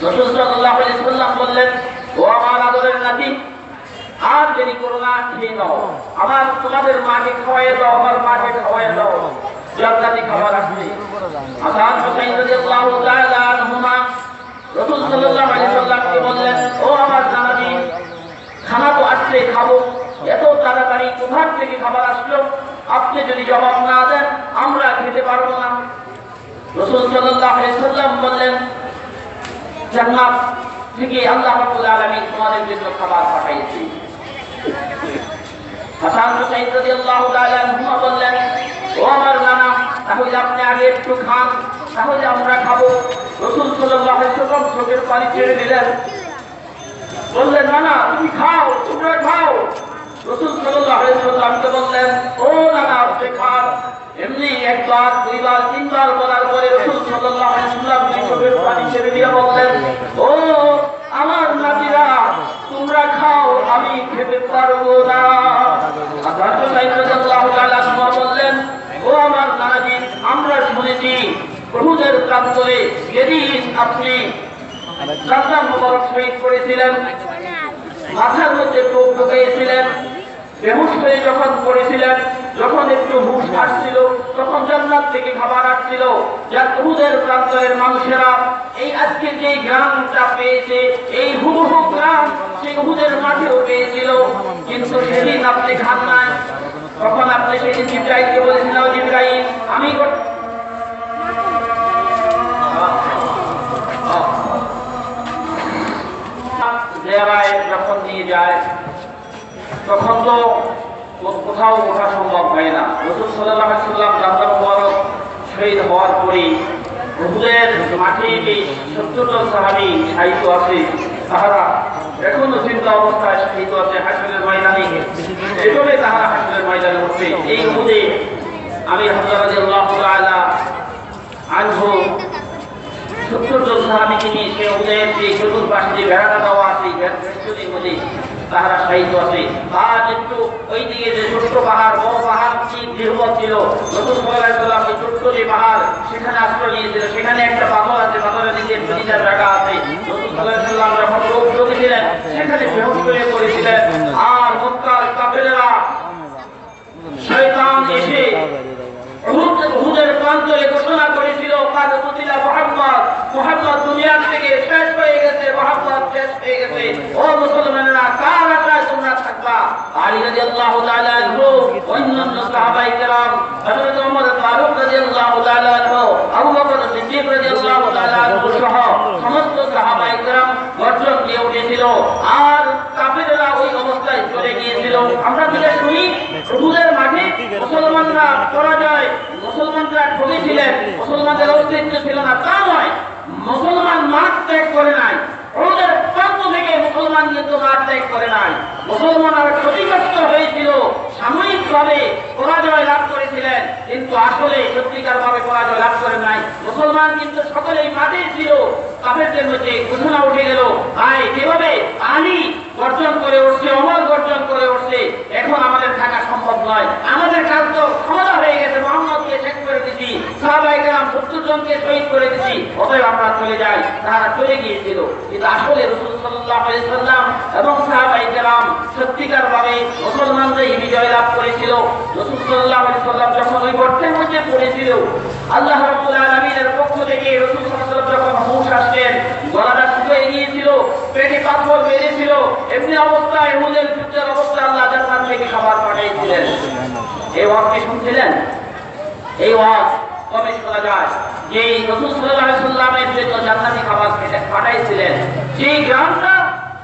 রাসূল সাল্লাল্লাহু আলাইহি ওয়াসাল্লাম বললেন, ও আমার আদরের নাতি, আর দেরি করো না, খেয়ে নাও। আমার তোমাদের মাকে খাওয়াই দাও, আমার মাকে খাওয়াই দাও, জান্নাতি খাবার আসছে। হাসান হুসাইন রাদিয়াল্লাহু তাআলা আনহুমা রাসূল সাল্লাল্লাহু আলাইহি ওয়াসাল্লামকে বললেন, ও আমার জানাবি, খানা তো আসছে, খাবো। এত তাড়াতাড়ি কোথা থেকে খাবার আসলো? আপনি যদি জবাব না দেন আমরা খেতে পারবো না। রাসূল সাল্লাল্লাহু আলাইহি ওয়াসাল্লাম বললেন, জান্নাত থেকে আল্লাহ রাব্বুল আলামিন তোমাদের জন্য খাবার পাঠাইছে। হাসান হুসাইন রাদিয়াল্লাহু তাআলা আনহুমা বললেন, ও আমার নানা, তাহলে আপনি আগে একটু খান, তাহলে আমরা খাবো। রাসূল সাল্লাল্লাহু আলাইহি ওয়াসাল্লাম চোখের পানি ছেড়ে দিলেন, বললেন, নানা তুমি খাও, তোমরা খাও। রাসূল সাল্লাল্লাহু আলাইহি ওয়াসাল্লামকে বললেন, ও নানা আপনি খান। এমনি একবার, দুইবার, তিনবার বলার পরে রাসূল সাল্লাল্লাহু আলাইহি ওয়াসাল্লাম চোখের পানি ছেড়ে দিয়ে বললেন, ও আমার নাতিরা, তোমরা খাও, আমি খেতে পারবো না। হাসান হুসাইন রাদিয়াল্লাহু তাআলা আনহু বললেন, ও আমার নানাজি, আমরা শুনেছি উহুদের প্রান্তরে যেদিন আপনি রামজান মুবারক শহীদ করেছিলেন, মাথার মধ্যে টোপ ঢুকিয়েছিলেন, বেহুশ হয়ে যখন পড়েছিলেন, যখন একটু হুঁশ আসছিল, তখন জান্নাত থেকে খাবার আসছিল, যা উহুদের প্রান্তরের মানুষেরা এই আজকে যে গ্রামটা পেয়েছে, এই হুবহু গ্রাম সেই উহুদের মাঠেও পেয়েছিল। কিন্তু সেদিন আপনি খান নাই। তখন আপনি সেদিন জিবরাইলকে বলেছিলেন, জিবরাইল আমি যখন নিয়ে যায় তখন তো কোথাও ওঠা সম্ভব হয় না। রাসূল সাল্লাল্লাহু আলাইহি ওয়াসাল্লাম রামজান মুবারক শহীদ হওয়ার পরে উহুদের মাঠে যে ৭০ জন সাহাবী শাহীদ আছে, তাহারা এখনো চিন্তা অবস্থায় শহীদ আছে হাসরের ময়দানে। এভাবে তাহারা হাসরের ময়দানে উঠবে। এই উহুদে আমি হামজা রাদিয়াল্লাহু তাআলা আনহু ৭০ জন সাহাবীকে নিয়ে সে উহুদের যে চতুর্পাশে যে বেড়াটা দেওয়া আছে, বেড়াটির মধ্যে তাহারা শাহীদ আছে। আর একটু ওই দিকে যে ছোট্ট পাহাড়, বড় পাহাড় কি দীর্ঘ ছিল, রাসূল সাল্লাল্লাহু আলাইহি ওয়াসাল্লাম ওই ছোট্ট যে পাহাড় সেখানে আশ্রয় নিয়েছিল। সেখানে একটা পাথর আছে, পাথরের নিচে দুইটার জায়গা আছে। রাসূল সাল্লাল্লাহু আলাইহি ওয়াসাল্লাম যখন রোগ ঢুকেছিলেন সেখানে বেহুশ হয়ে পড়েছিলেন। আর মক্কার কাফেররা শয়তান এসে উহুদের প্রান্তরে ঘোষণা করেছিল, কাদ কুতিলা মুহাম্মদ, মুহাম্মদ দুনিয়া থেকে শেষ হয়ে গেছে, মুহাম্মদ শেষ হয়ে গেছে। ও মুসলমানেরা, কার আশায় তোমরা থাকবা? আলী রাদিয়াল্লাহু তাআলা আনহু, অন্যান্য সাহাবায়ে কেরাম, হযরত ওমর ফারুক রাদিয়াল্লাহু তাআলা আনহু, আবু বকর সিদ্দিক রাদিয়াল্লাহু তাআলা আনহু সহ সমস্ত সাহাবায়ে কেরাম গর্জন দিয়ে উঠেছিল। আর কাফেররা ওই অবস্থায় চলে গিয়েছিল। আমরা যেটা শুনি, উহুদের মাঠে মুসলমানরা পরাজয়, মুসলমানরা ঠকেছিলেন, মুসলমানদের অস্তিত্ব ছিল না, তা নয়। মুসলমান মাঠ ত্যাগ করে নাই, ওদের প্রান্ত থেকে মুসলমান কিন্তু মাঠ ত্যাগ করে নাই। মুসলমানরা ক্ষতিগ্রস্ত হয়েছিল, সাময়িকভাবে পরাজয় লাভ করেছিলেন, কিন্তু আসলে সত্যিকার ভাবে পরাজয় লাভ করে নাই। মুসলমান কিন্তু সকলেই মাঠে ছিল। কাফেরদের মধ্যে ঘোষণা উঠে গেল, ভাই যেভাবে আলী গর্জন করে উঠছে, ওমর গর্জন করে উঠছে, এখন আমাদের থাকা সম্ভব নয়, আমাদের কাজ তো ক্ষমতা হয়ে গেছে, মুহাম্মদকে শেষ করে দিচ্ছি, সাহাবায়ে কেরাম ৭০ জনকে শহীদ করে দিচ্ছি, অতএব আমরা চলে যাই। তারা চলে গিয়েছিল। কিন্তু আসলে রাসূল সাল্লাল্লাহু আলাইহি ওয়াসাল্লাম এবং সাহাবায়ে কেরাম সত্যিকার ভাবে মুসলমানদের বিজয় লাভ করেছিল। রাসূল সাল্লাল্লাহু আলাইহি ওয়াসাল্লাম যখন ওই গর্তের মধ্যে পড়েছিল, আল্লাহ রাব্বুল আলামিনের পক্ষ থেকে রাসূল সাল্লাল্লাহু আলাইহি ওয়াসাল্লাম যখন হুঁশ আসলেন, গলাটা শুকিয়ে গিয়েছিল, পেটে পাথর বেরিয়েছিল, এমনি অবস্থায় উহুদের যুদ্ধের অবস্থায় আল্লাহ জান্নাত থেকে খাবার পাঠিয়েছিলেন। এই ওয়াক্যে শুনছিলেন? এই ওয়াজ কবে শোনা যায়? যে রাসূল সাল্লাল্লাহু আলাইহি সাল্লামের জন্য জান্নাতি খাবার পাঠাইছিলেন, সেই গ্রামটা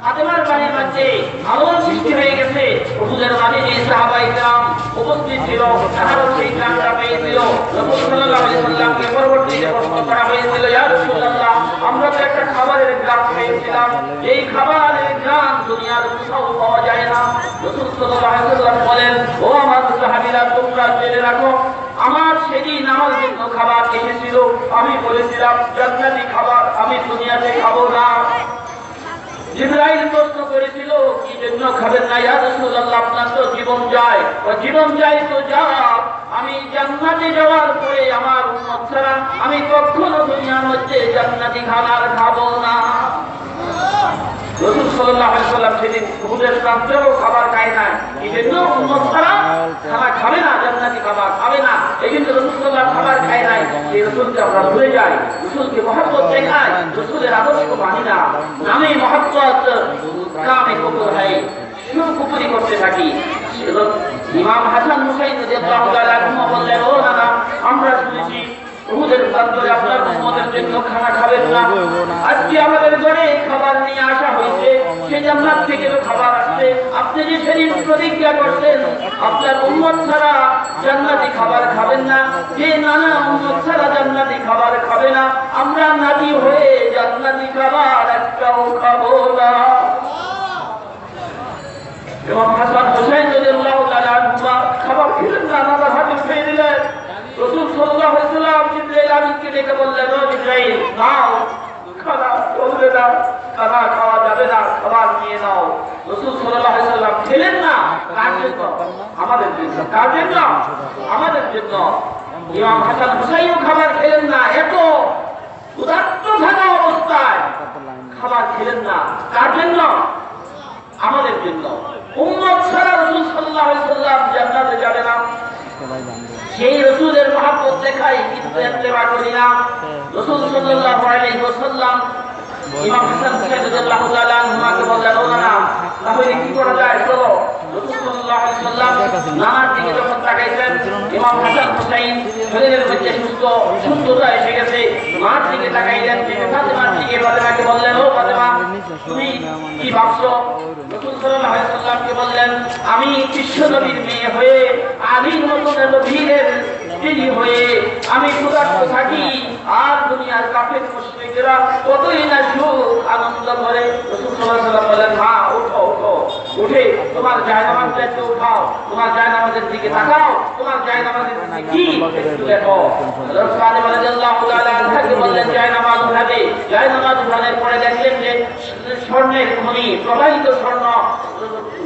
ফাতেমার বাড়ির মধ্যে আলোর সৃষ্টি হয়ে গেছে। হুজুরের বাড়ি যে সাহাবায়ে কেরাম উপস্থিত ছিল, তারাও সেই গ্রামটা পেয়েছিল। রাসূল সাল্লাল্লাহু আলাইহি সাল্লামকে পরবর্তীতে প্রশ্ন করা হয়েছিল, ইয়া রাসূলুল্লাহ, আমরা তো একটা খাবারের গ্রাম পেয়েছিলাম, এই খাবারের গ্রাম দুনিয়ার কোথাও পাওয়া যায় না। রাসূল সাল্লাল্লাহু আলাইহি সাল্লাম বলেন, ও আমার সাহাবীরা, তোমরা জেনে রাখো, আমার সেদিন আমার জন্য খাবার এসেছিল, আমি বলেছিলাম জান্নাতি খাবার আমি দুনিয়াতে খাবো না। জিবরাইল প্রশ্ন করেছিল, কি জন্য খাবেন না ইয়া রাসূলুল্লাহ, আপনার তো জীবন যায়। ও জীবন যায় তো যাক, আমি জান্নাতে যাওয়ার পরে আমার উম্মত ছাড়া আমি কখনো দুনিয়ার মধ্যে জান্নাতি খাবার খাবো না। রাসূল সাল্লাল্লাহু আলাইহি সাল্লাম সেদিন উহুদের প্রান্তেও খাবার খায় না, এই জন্য উম্মত ছাড়া খাবার খাবে না, জান্নাতি খাবার খাবে না। এই জন্য রাসূল সাল্লাল্লাহু খাবার খায় নাই। সেই রাসূলকে আমরা ভুলে যাই, রাসূলকে মহব্বত দেখাই, রাসূলের আদর্শ মানি না, নামে মহব্বত কামে কুফর হয়, কুফরি করতে থাকি। ইমাম হাসান হুসাইন রাদিয়াল্লাহু তাআলা আনহু বললেন, ও নানা, আমরা শুনেছি উহুদের প্রান্তরে আপনার উম্মতের জন্য খানা খাবেন না, আজকে আমাদের ঘরে খাবার নিয়ে আসা হয়েছে, সে জান্নাত থেকে খাবার আসছে। আপনি যে সেদিন প্রতিজ্ঞা করছেন আপনার উম্মত ছাড়া জান্নাতি খাবার খাবেন না, যে নানা উম্মত ছাড়া জান্নাতি খাবার খাবে না, আমরা নাতি হয়ে জান্নাতি খাবার একটাও খাবো না। ইমাম হাসান হুসাইন রাদিয়াল্লাহু তাআলা আনহু খাবার খেলেন না, নানা হাতে উঠিয়ে দিলেন। রাসূল সাল্লাল্লাহু আলাইহি সাল্লাম জিবরাইল আমিনকে ডেকে বললেন, ও জিবরাইল, নাও, খানা চলবে না, খানা খাওয়া যাবে না, খাবার নিয়ে নাও। রাসূল সাল্লাল্লাহু আলাইহি সাল্লাম খেলেন না, কার জন্য? আমাদের জন্য। কার জন্য? আমাদের জন্য। ইমাম হাসান হুসাইনও খাবার খেলেন না, এত উদাত্ত থাকা অবস্থায় খাবার খেলেন না, কার জন্য? আমাদের জন্য। উম্মত ছাড়া রাসূল সাল্লাল্লাহু আলাইহি সাল্লাম জান্নাতে যাবে না, সেই রাসূলের মহব্বত দেখাই কিন্তু ইত্তেবা করি না। রাসূল সাল্লাল্লাহু আলাইহি ওয়াসাল্লাম ইমাম হাসান হুসাইন রাদিয়াল্লাহু তাআলা আনহুকে বললেন, ও নানা, তাহলে কি করা যায় চলো। রাসূল সাল্লাল্লাহু আলাইহি ওয়াসাল্লাম নানার দিকে যখন তাকাইলেন, ইমাম হাসান হুসাইন শরীরের মধ্যে সুস্থতা এসে গেছে, মার দিকে তাকাইলেন, ফাতেমার দিকে, ফাতেমাকে বললেন, ও ফাতেমা, তুমি কি ভাবছো? রাসূল সাল্লাল্লাহু আলাইহি ওয়াসাল্লামকে বললেন, আমি বিশ্ব নবীর মেয়ে হয়ে, আলীর মতন নবীর স্ত্রী হয়ে আমি ক্ষুধার্ত থাকি, আর দুনিয়ার কাফের মুশরিকরা কতই না সুখ আনন্দ করে। রাসূল সাল্লাল্লাহু আলাইহি ওয়াসাল্লাম বলেন, হ্যাঁ, ওঠো ওঠো, উঠে তোমার জায়নামাজটা একটু উঠাও, তোমার জায়নামাজের দিকে তাকাও, তোমার জায়নামাজের দিকে কি একটু দেখো। রাসূল রাদিয়াল্লাহু তাআলা আনহুকে বললেন, জায়নামাজ উঠাতে। জায়নামাজ উঠানোর পরে দেখলেন যে স্বর্ণের খনি, প্রবাহিত স্বর্ণ,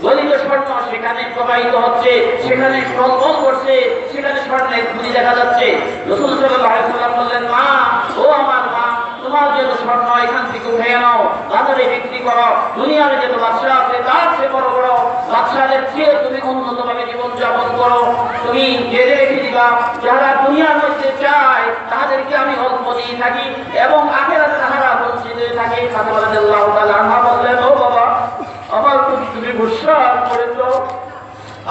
গলিত স্বর্ণ সেখানে প্রবাহিত হচ্ছে, সেখানে টলমল করছে, সেখানে স্বর্ণের খনি দেখা যাচ্ছে। রাসূল সাল্লাল্লাহু আলাইহি ওয়াসাল্লাম বললেন, মা, ও আমার মা, তোমার যত স্বর্ণ এখান থেকে উঠে নাও, বাজারে বিক্রি করো, দুনিয়ার যত বাদশা আছে তার চেয়ে বড় বড় বাদশাদের চেয়ে তুমি উন্নতভাবে জীবন যাপন করো, তুমি জেলে রেখে দিবা। যারা দুনিয়ার মধ্যে চায় তাদেরকে আমি অল্প দিয়ে থাকি এবং আখিরাতে তাহারা বঞ্চিত হয়ে থাকে। ফাতেমা রাদিয়াল্লাহু তাআলা আনহা বললেন, ও বাবা, আমার প্রতি তুমি ভরসা করেছো,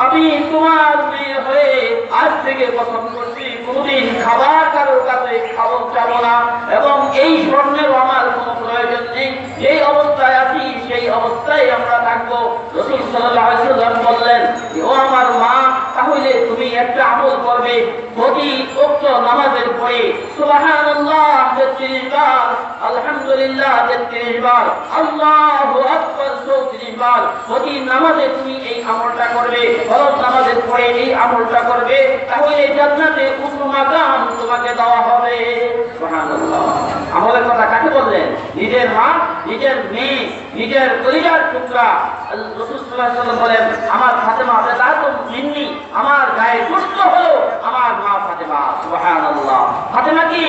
আমি তোমার মেয়ে হয়ে আজ থেকে কসম করছি কোনদিন খাবার কারোর কাছে খাবো চাবো না, এবং এই স্বর্ণের আমার কোনো প্রয়োজন নেই, যেই অবস্থায় আছি সেই অবস্থায় আমরা থাকবো। রাসূল সাল্লাল্লাহু আলাইহি ওয়াসাল্লাম বললেন, ও আমার মা, তাহলে তুমি একটা আমল করবে, প্রতি ওয়াক্ত নামাজের পরে সুবহানাল্লাহ 33 বার, আলহামদুলিল্লাহ 33 বার, আল্লাহু আকবার 34 বার, প্রতি নামাজে তুমি এই আমলটা করবে, ফরজ নামাজের পরে এই আমলটা করবে, তাহলে জান্নাতে উঁচু মাকাম তোমাকে দেওয়া হবে। সুবহানাল্লাহ। আমলের কথা কাকে বললেন? নিজের মা, নিজের মেয়ে, নিজের কলিজার টুকরা। রাসূল সাল্লাল্লাহু আলাইহি ওয়াসাল্লাম বলেন, আমার ফাতেমা তা তো মিন্নি, আমার গায়ে গোশত হলো আমার মা ফাতেমা। সুবহানাল্লাহ। ফাতেমা কি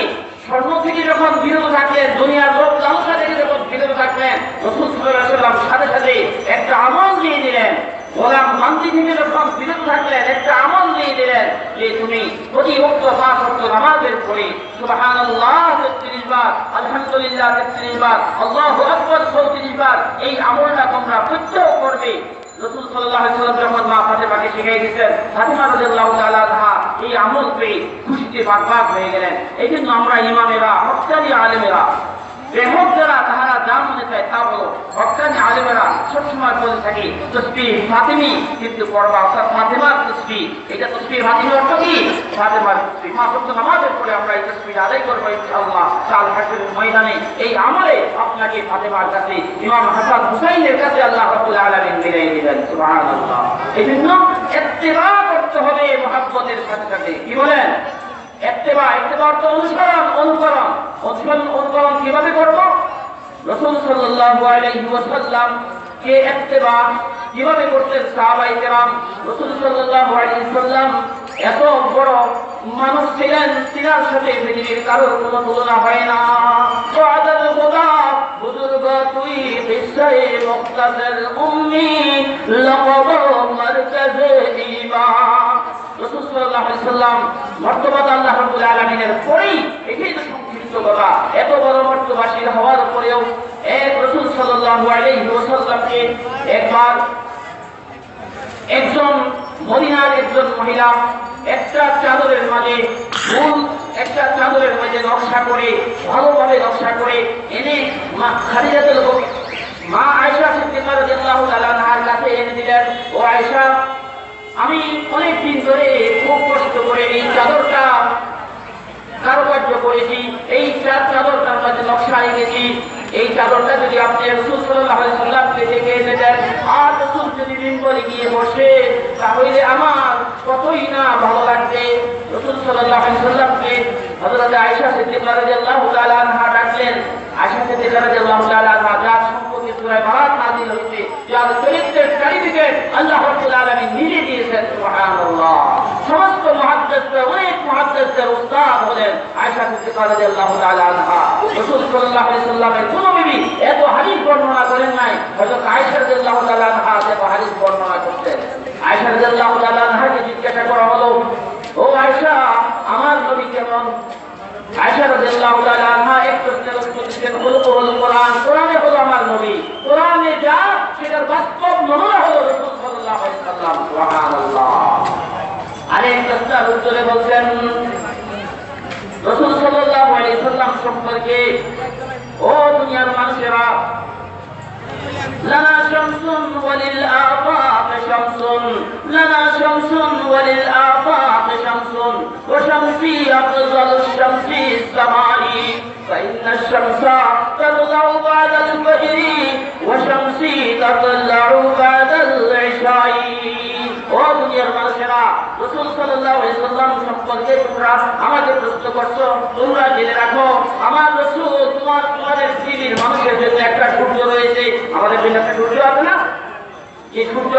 স্বর্ণ থেকে যখন বিরত থাকলেন, দুনিয়ার লোক লালসা থেকে যখন বিরত থাকলেন, রাসূল সাল্লাল্লাহু আলাইহি ওয়াসাল্লাম সাথে সাথে একটা আমল দিয়ে দিলেন। গোলাম বান্দি থেকে যখন বিরত থাকলেন, একটা আমল দিয়ে দিলেন যে তুমি প্রতি ওয়াক্ত 5 ওয়াক্ত নামাজের পরে সুবহানাল্লাহ 33 বার, আলহামদুলিল্লাহ 33 বার, আল্লাহু আকবার 34 বার, এই আমলটা তোমরা প্রত্যহ করবে। রাসূল সাল্লাল্লাহু আলাইহি ওয়াসাল্লাম যখন মা ফাতেমাকে শিখিয়ে দিয়েছেন, ফাতেমা রাদিয়াল্লাহু তাআলা আনহা এই আমল পেয়ে খুশিতে বাগবাগ হয়ে গেলেন। এই জন্য আমরা ইমামেরা, হক্কানি আলেমেরা, বেহক যারা তাহারা যা মনে চায় তা বলো, হক্কানি আলেমেরা সবসময় বলে থাকি তসবিহ ফাতিমি কিন্তু পড়বা, অর্থাৎ ফাতেমার তসবিহ। এটা তসবিহ ফাতিমি অর্থ কি? ফাতেমার তসবিহ। পাঁচ ওয়াক্ত নামাজের পরে আমরা এই তসবিহ আদায় করবো ইনশাআল্লাহ। কাল হাসরের ময়দানে এই আমলে আপনাকে ফাতেমার কাছে, ইমাম হাসান হুসাইনের কাছে আল্লাহ রাব্বুল আলামিন মিলিয়ে দিবেন। সুবহানাল্লাহ। এই জন্য ইত্তেবা করতে হবে মুহাব্বতের সাথে সাথে। কি বলেন? ইত্তেবা অর্থ অনুসরণ, অনুকরণ কিভাবে করব? রাসূল সাল্লাল্লাহু আলাইহি ওয়াসাল্লাম কে ইত্তেবা কিভাবে করতেন সাহাবায়ে কেরাম? রাসূল সাল্লাল্লাহু আলাইহি ওয়াসাল্লাম এত বড় মানুষ ছিলেন, তিনার সাথে পৃথিবীর কারোর কোনো তুলনা হয় না। ওয়াদাল খুদা বুজুর্গ তুই বিশায়ে মুক্তাসির উম্মি লাকাব মারকাজে ঈমান। রাসূল সাল্লাল্লাহু আলাইহি ওয়াসাল্লাম মর্তবাটা আল্লাহ রাব্বুল আলামিনের পরেই, এটাই তো সংক্ষিপ্ত কথা। এত বড় মর্তবাসীর হওয়ার পরেও এক রাসূল সাল্লাল্লাহু আলাইহি ওয়াসাল্লামকে একবার একজন মদিনার একজন মহিলা একটা চাদরের মাঝে নকশা করে, ভালোভাবে নকশা করে এনে মা আয়েশা সিদ্দিকা রাদিয়াল্লাহু তাআলা আনহার কাছে এনে দিলেন। ও আয়েশা, আমি অনেক দিন ধরে খুব কষ্ট করে এই চাদরটা কারুকার্য করেছি, এই চাদরটার মাঝে নকশা এঁকেছি। এই চাদরটা যদি আপনি রাসূল সাল্লাল্লাহু আলাইহি ওয়াসাল্লামকে দেখে এনে দেন, আর রাসূল যদি মিম্বরে গিয়ে বসে, তাহলে আমার কতই না ভালো লাগবে। রাসূল সাল্লাল্লাহু আলাইহি ওয়াসাল্লামকে হযরত আয়েশা সিদ্দিকা রাদিয়াল্লাহু তাআলা আনহা ডাকলেন। আয়েশা সিদ্দিকা রাদিয়াল্লাহু তাআলা আনহা যার সম্পর্কে সূরা বারাত নাযিল হয়েছে, যার চরিত্রের চারিদিকে আল্লাহ রাব্বুল আলামিন নিজে দিয়েছেন। সুবহানাল্লাহ। সমস্ত মুহাদ্দিসরা, অনেক মুহাদ্দিসদের উস্তাদ হলেন আয়েশা সিদ্দিকা রাদিয়াল্লাহু তাআলা আনহা। রাসূল সাল্লাল্লাহু আলাইহি ওয়াসাল্লামের কোন বিবি এত হাদিস বর্ণনা করেন নাই, হযরত আয়েশা রাদিয়াল্লাহু তাআলা আনহা এত হাদিস বর্ণনা করতেন। আয়েশা রাদিয়াল্লাহু তাআলা আনহাকে জিজ্ঞাসা করা হলো, ও আয়েশা, আমার নবী কেমন? আয়েশা রাদিয়াল্লাহু তাআলা আনহা এক প্রশ্নের উত্তর দিলেন, হলো কোরআন। কোরআনে হলো আমার নবী, কোরআনে যা সেটার বাস্তব নমুনা হলো রাসূল সাল্লাল্লাহু আলাইহি ওয়াসাল্লাম। সুবহানাল্লাহ। আরেক প্রশ্নের উত্তরে বলছেন রাসূল সাল্লাল্লাহু আলাইহি ওয়াসাল্লাম সম্পর্কে, ও দুনিয়ার মানুষেরা, লানা শামসুন ওয়ালিল আফাক শামসুন, লানা শামসুন ওয়ালিল আফাক শামসুন, ওয়া শামসি আফজালু শামসি সামাই, ফাইন্না শামসা তাতলাউ বাদাল ফাজরি, ওয়া শামসি তাতলাউ বাদাল ইশাই। ও দুনিয়ার মানুষেরা, রাসূল সাল্লাল্লাহু আলাইহি ওয়াসাল্লাম সম্পর্কে তোমরা আমাকে প্রশ্ন করছো, তোমরা জেনে রাখো আমার রাসূল তোমাদের পৃথিবীর মানুষের জন্য একটা সূর্য রয়েছে। আমাদের জন্য একটা সূর্য আছে না? এই সূর্য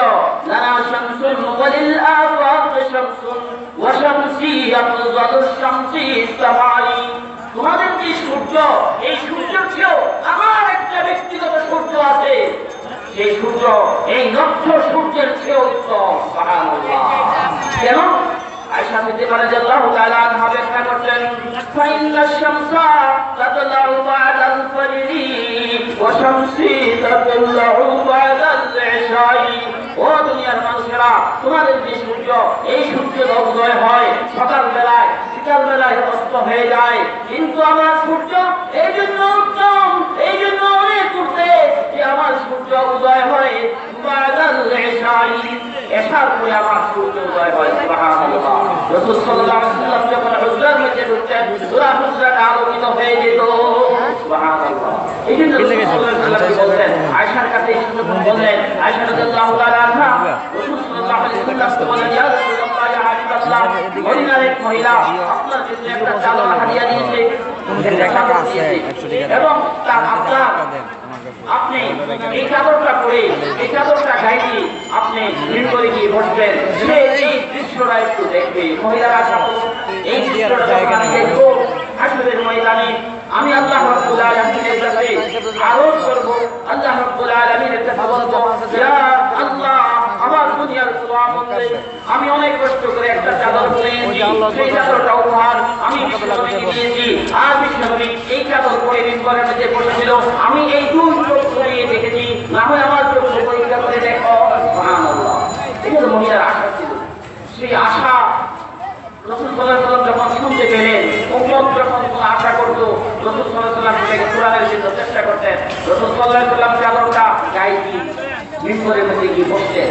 লানা শামসুন ওয়ালিল আফাক শামসুন, ওয়া শামসি আফজালু শামসি সামাই। তোমাদের যে সূর্য, এই সূর্যের চেয়েও আমার একটা ব্যক্তিগত সূর্য আছে। সেই সূর্য এই লক্ষ সূর্যের চেয়েও উত্তম। সুবহানাল্লাহ। কেন? আয়েশা সিদ্দিকা রাদিয়াল্লাহু তাআলা আনহা ব্যাখ্যা করতেন, ফাইন্না শামসা তাতলাউ বাদাল ফাজরি, ওয়া শামসি তাতলাউ বাদাল ইশাই। ও দুনিয়ার মানুষেরা, তোমাদের যে সূর্য, এই সূর্য উদয় হয় সকাল বেলায়, বিকাল বেলায় অস্ত হয়ে যায়। কিন্তু আমার সূর্য এই জন্য উত্তম, এই জন্য অনেক উঠতে, যে আমার সূর্য উদয় হয় বাদাল ইশাই, এশার পরে আমার সূর্য উদয় হয়। সুবহানাল্লাহ। রাসূল সাল্লাল্লাহু আলাইহি ওয়াসাল্লাম যখন হুজরার মধ্যে ঢুকতেন, পুরো হুজরাটা আলোকিত হয়ে যেত। সুবহানাল্লাহ। এই জন্য রাসূল সাল্লাল্লাহু আলাইহি ওয়াসাল্লাম বলতেন, আয়েশার কাছে বললেন, আয়েশা রাদিয়াল্লাহু তাআলা আনহা রাসূল সাল্লাল্লাহু আলাইহি ওয়াসাল্লামকে বলেন, ইয়া রাসূলুল্লাহ, ইয়া হাবিবাল্লাহ, মদিনার এক মহিলা আপনার জন্য একটা চাদর হাদিয়া দিয়েছে এবং তার আপনার আপনি এই চাদরটা পরে, এই চাদরটা গায়ে দিয়ে আপনি মিম্বরে গিয়ে বসবেন, সে এই দৃশ্যটা একটু দেখবে। মহিলারা এই দৃশ্যটা দেখবো হাসরের ময়দানে, আমি আল্লাহ রাব্বুল আলামিনের কাছে আরজ করব, আল্লাহ রাব্বুল আলামিনের কাছে বলবো, ইয়া আল্লাহ, আমার দুনিয়ার সুবহানাল্লাহ, আমি অনেক কষ্ট করে একটা চাদর কিনেছি, সেই চাদরটা উপহার আমি বিশ্বনবীকে দিয়েছি। আর বিশ্বনবী এই চাদর পরে মিম্বরের মধ্যে বসেছিল, আমি এই দুই চোখ ধরিয়ে দেখেছি, না হয় আমার চোখ পরীক্ষা করে দেখো। অনেক মহিলার আশা ছিল। সেই আশা রাসূল সাল্লাল্লাহু আলাইহি ওয়াসাল্লাম যখন শুনতে পেলেন, উম্মত যখন কোনো আশা করতো, রাসূল সাল্লাল্লাহু আলাইহি ওয়াসাল্লাম সেটাকে পূরণের জন্য চেষ্টা করতেন। রাসূল সাল্লাল্লাহু আলাইহি ওয়াসাল্লাম চাদরটা গায়ে দিয়ে মিম্বরের মধ্যে গিয়ে বসতেন।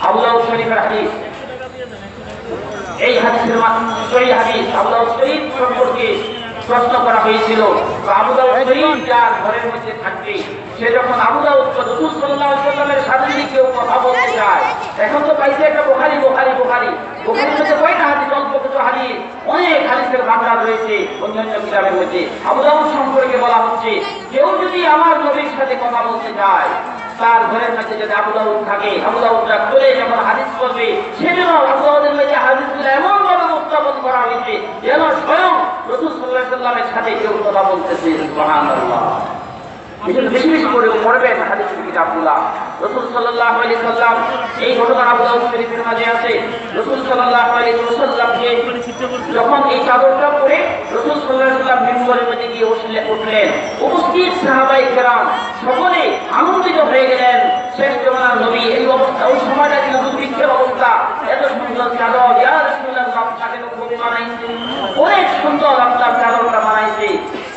আবু দাউদ শরীফের হাদিস, এই হাদিসের সহিহ হাদিস। আবু দাউদ শরীফ সম্পর্কে প্রশ্ন করা হয়েছিল, আবু দাউদ শরীফ যার ঘরের মধ্যে থাকবে, সে যখন আবু দাউদ রাসূল সাল্লাল্লাহু আলাইহি ওয়াসাল্লামের সাথে যদি কেউ কথা বলতে চায়, এখন তো পাইছে একটা বুখারী বুখারীর মধ্যে কয়টা হাদিস, অল্প কিছু হাদিস, অনেক হাদিসের ভান্ডার রয়েছে অন্যান্য কিতাবের মধ্যে। আবু দাউদ সম্পর্কে বলা হচ্ছে, কেউ যদি আমার নবীর সাথে কথা বলতে চায়, তার ঘরের মধ্যে যদি আবু দাউদ থাকে, আবু দাউদরা করে যখন হাদিস করবে, সেজন্য আবু দাউদের মধ্যে হাদিসগুলো এমন ভাবে উপস্থাপন করা হয়েছে যেন স্বয়ং রাসূল সাল্লাল্লাহু আলাইহি ওয়াসাল্লামের সাথে কেউ কথা বলতেছে। সুবহানাল্লাহ। বেশি বেশি করে পড়বেন হাদিসের কিতাবগুলা। রাসূল সাল্লাল্লাহু আলাইহি ওয়াসাল্লাম, এই ঘটনা আবু দাউদ শরীফের মাঝে আছে, রাসূল সাল্লাল্লাহু আলাইহি ওয়াসাল্লামকে যখন এই চাদরটা পরে রাসূল সাল্লাল্লাহু আলাইহি ওয়াসাল্লাম মিম্বরের মধ্যে গিয়ে উঠলেন, উপস্থিত সাহাবায়ে কেরাম সকলে আনন্দিত হয়ে গেলেন। শেষ জামানার নবী এই অবস্থা, ওই সময়টা ছিল দুর্ভিক্ষের অবস্থা, এত সুন্দর চাদর, ইয়া রাসূলুল্লাহ আপনাকে নবী বানাইছে, অনেক সুন্দর আপনার চাদরটা বানাইছে।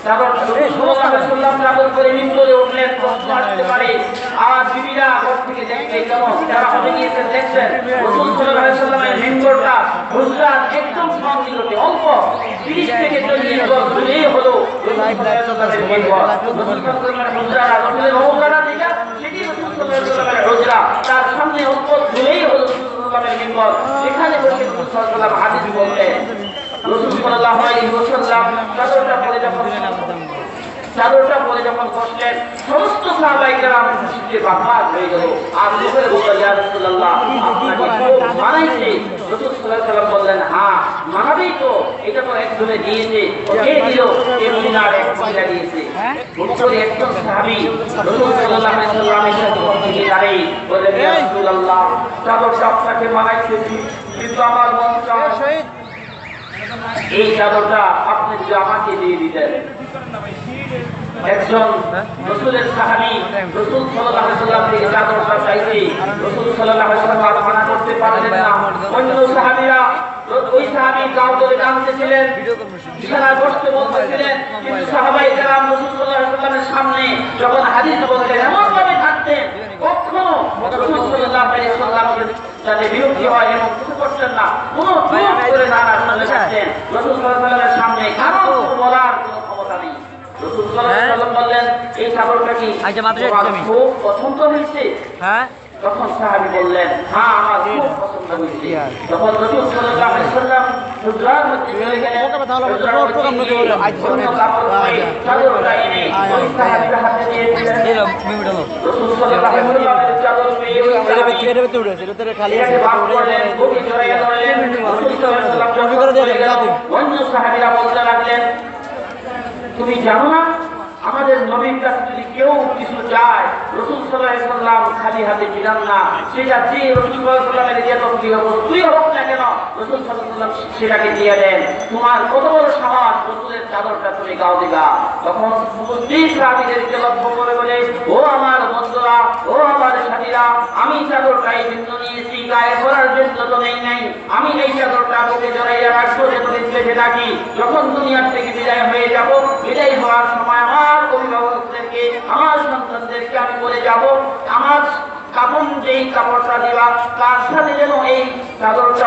চাদর সাল্লাল্লাহু আলাইহি ওয়াসাল্লাম চাদর করে মিম্বরে উঠলেন, প্রশ্ন আসতে পারে, আর বিবিরা ঘর থেকে দেখবে কেমন, যারা হয়ে গিয়েছেন দেখছেন রাসূল সাল্লাল্লাহু আলাইহি ওয়াসাল্লামের মিম্বরটা হুজরাত একদম সঙ্গীতে অল্প 30 থেকে 40 গজ দূরেই হলো রাসূল সাল্লাল্লাহু আলাইহি ওয়াসাল্লামের মিম্বর। রাসূল সাল্লাল্লাহু আলাইহি হুজরা রাসূলের রওজাটা দিকে সেটি রাসূল সাল্লাল্লাহু আলাইহি ওয়াসাল্লামের হুজরা, তার সামনে অল্প দূরেই হলো রাসূল সাল্লাল্লাহু আলাইহি ওয়াসাল্লামের মিম্বর। সেখানে বসে রাসূল সাল্লাল্লাহু আলাইহি ওয়াসাল্লাম হাদিস বলতেন। রাসূল সাল্লাল্লাহু আলাইহি ওয়াসাল্লাম চাদরটা পরে যখন বসলেন, সমস্ত সাহাবায়ে কেরাম খুশিতে বাকবাক হয়ে গেল। আর লোকের বলল, ইয়া রাসূলুল্লাহ আপনাকে খুব মানাইছে। রাসূল সাল্লাল্লাহু আলাইহি ওয়াসাল্লাম বললেন, হ্যাঁ মানাবেই তো, এটা তো একজনে দিয়েছে। কে দিল? এই মহিলার এক মহিলা দিয়েছে। বুখারী একজন সাহাবী রাসূল সাল্লাল্লাহু আলাইহি ওয়াসাল্লামের সাথে কথা দাঁড়িয়ে বললেন, ইয়া রাসূলুল্লাহ চাদরটা আপনাকে মানাইছে, কিন্তু আমার মন চায় এই চাদরটা আপনি যদি আমাকে দিয়ে দিতেন। একজন রাসূলের সাহাবী রাসূল সাল্লাল্লাহু আলাইহি ওয়াসাল্লাম থেকে চাদরটা চাইছে, রাসূল সাল্লাল্লাহু আলাইহি ওয়াসাল্লাম মানা করতে পারলেন না। অন্য সাহাবীরা, ওই সাহাবী গাও ধরে টানতেছিলেন, বিছানায় বসতে বলতেছিলেন, কিন্তু সাহাবায়ে কেরাম রাসূল সাল্লাল্লাহু আলাইহি ওয়াসাল্লামের সামনে যখন হাদিস বলতেন এমন ভাবে থাকতেন, কখনো রাসূল সাল্লাল্লাহু আলাইহি ওয়াসাল্লামের যাতে বিরক্তি হয় এমন কিছু করতেন না, কোনো চুপ করে না থাকতেন। রাসূল সাল্লাল্লাহু আলাইহি ওয়াসাল্লামের সামনে কারো বলার কোনো ক্ষমতা নেই। রাসূল সাল্লাল্লাহু আলাইহি ওয়াসাল্লাম বললেন, এই চাদরটা কি খুব পছন্দ হয়েছে? হ্যাঁ। তখন সাহাবী বললেন, হ্যাঁ আমার খুব পছন্দ হয়েছে। তখন রাসূল সাল্লাল্লাহু আলাইহি ওয়াসাল্লাম হুজরার মধ্যে চলে গেলেন, চাদরটা এনে ওই সাহাবীর হাতে দিয়ে দিলেন। রাসূল সাল্লাল্লাহু আলাইহি ওয়াসাল্লামের চাদর পেয়ে ওই অন্য সাহাবীরা বলতে লাগলেন, তুমি জানো না আমাদের নবীর কাছে যদি কেউ কিছু চায় রাসূল সাল্লাল্লাহু আলাইহি ওয়াসাল্লাম খালি হাতে ফিরান না, সেটা যে রাসূল সাল্লাল্লাহু আলাইহি ওয়াসাল্লামের যে প্রিয় বস্তুই হোক না কেন রাসূল সাল্লাল্লাহু আলাইহি ওয়াসাল্লাম সেটাকে দিয়ে দেন। তোমার কত বড় সাহস, রাসূলের চাদরটা তুমি গাও দিবা। তখন উপস্থিত সাহাবীদেরকে লক্ষ্য করে বলে, ও আমার বন্ধুরা, ও আমার সাথীরা, আমি চাদরটা এই জন্য নিয়েছি, গায়ে পরার জন্য তো নাই। আমি এই চাদরটা বুকে জড়াইয়া রাখবো যতদিন বেঁচে থাকি। যখন দুনিয়ার থেকে বিদায় হয়ে যাব, বিদায় হওয়ার সময় আমার অভিভাবকদেরকে, আমার সন্তানদেরকে আমি বলে যাব, আমার কাপড় যেই কাপড়টা দিবা তার সাথে যেন এই চাদরটা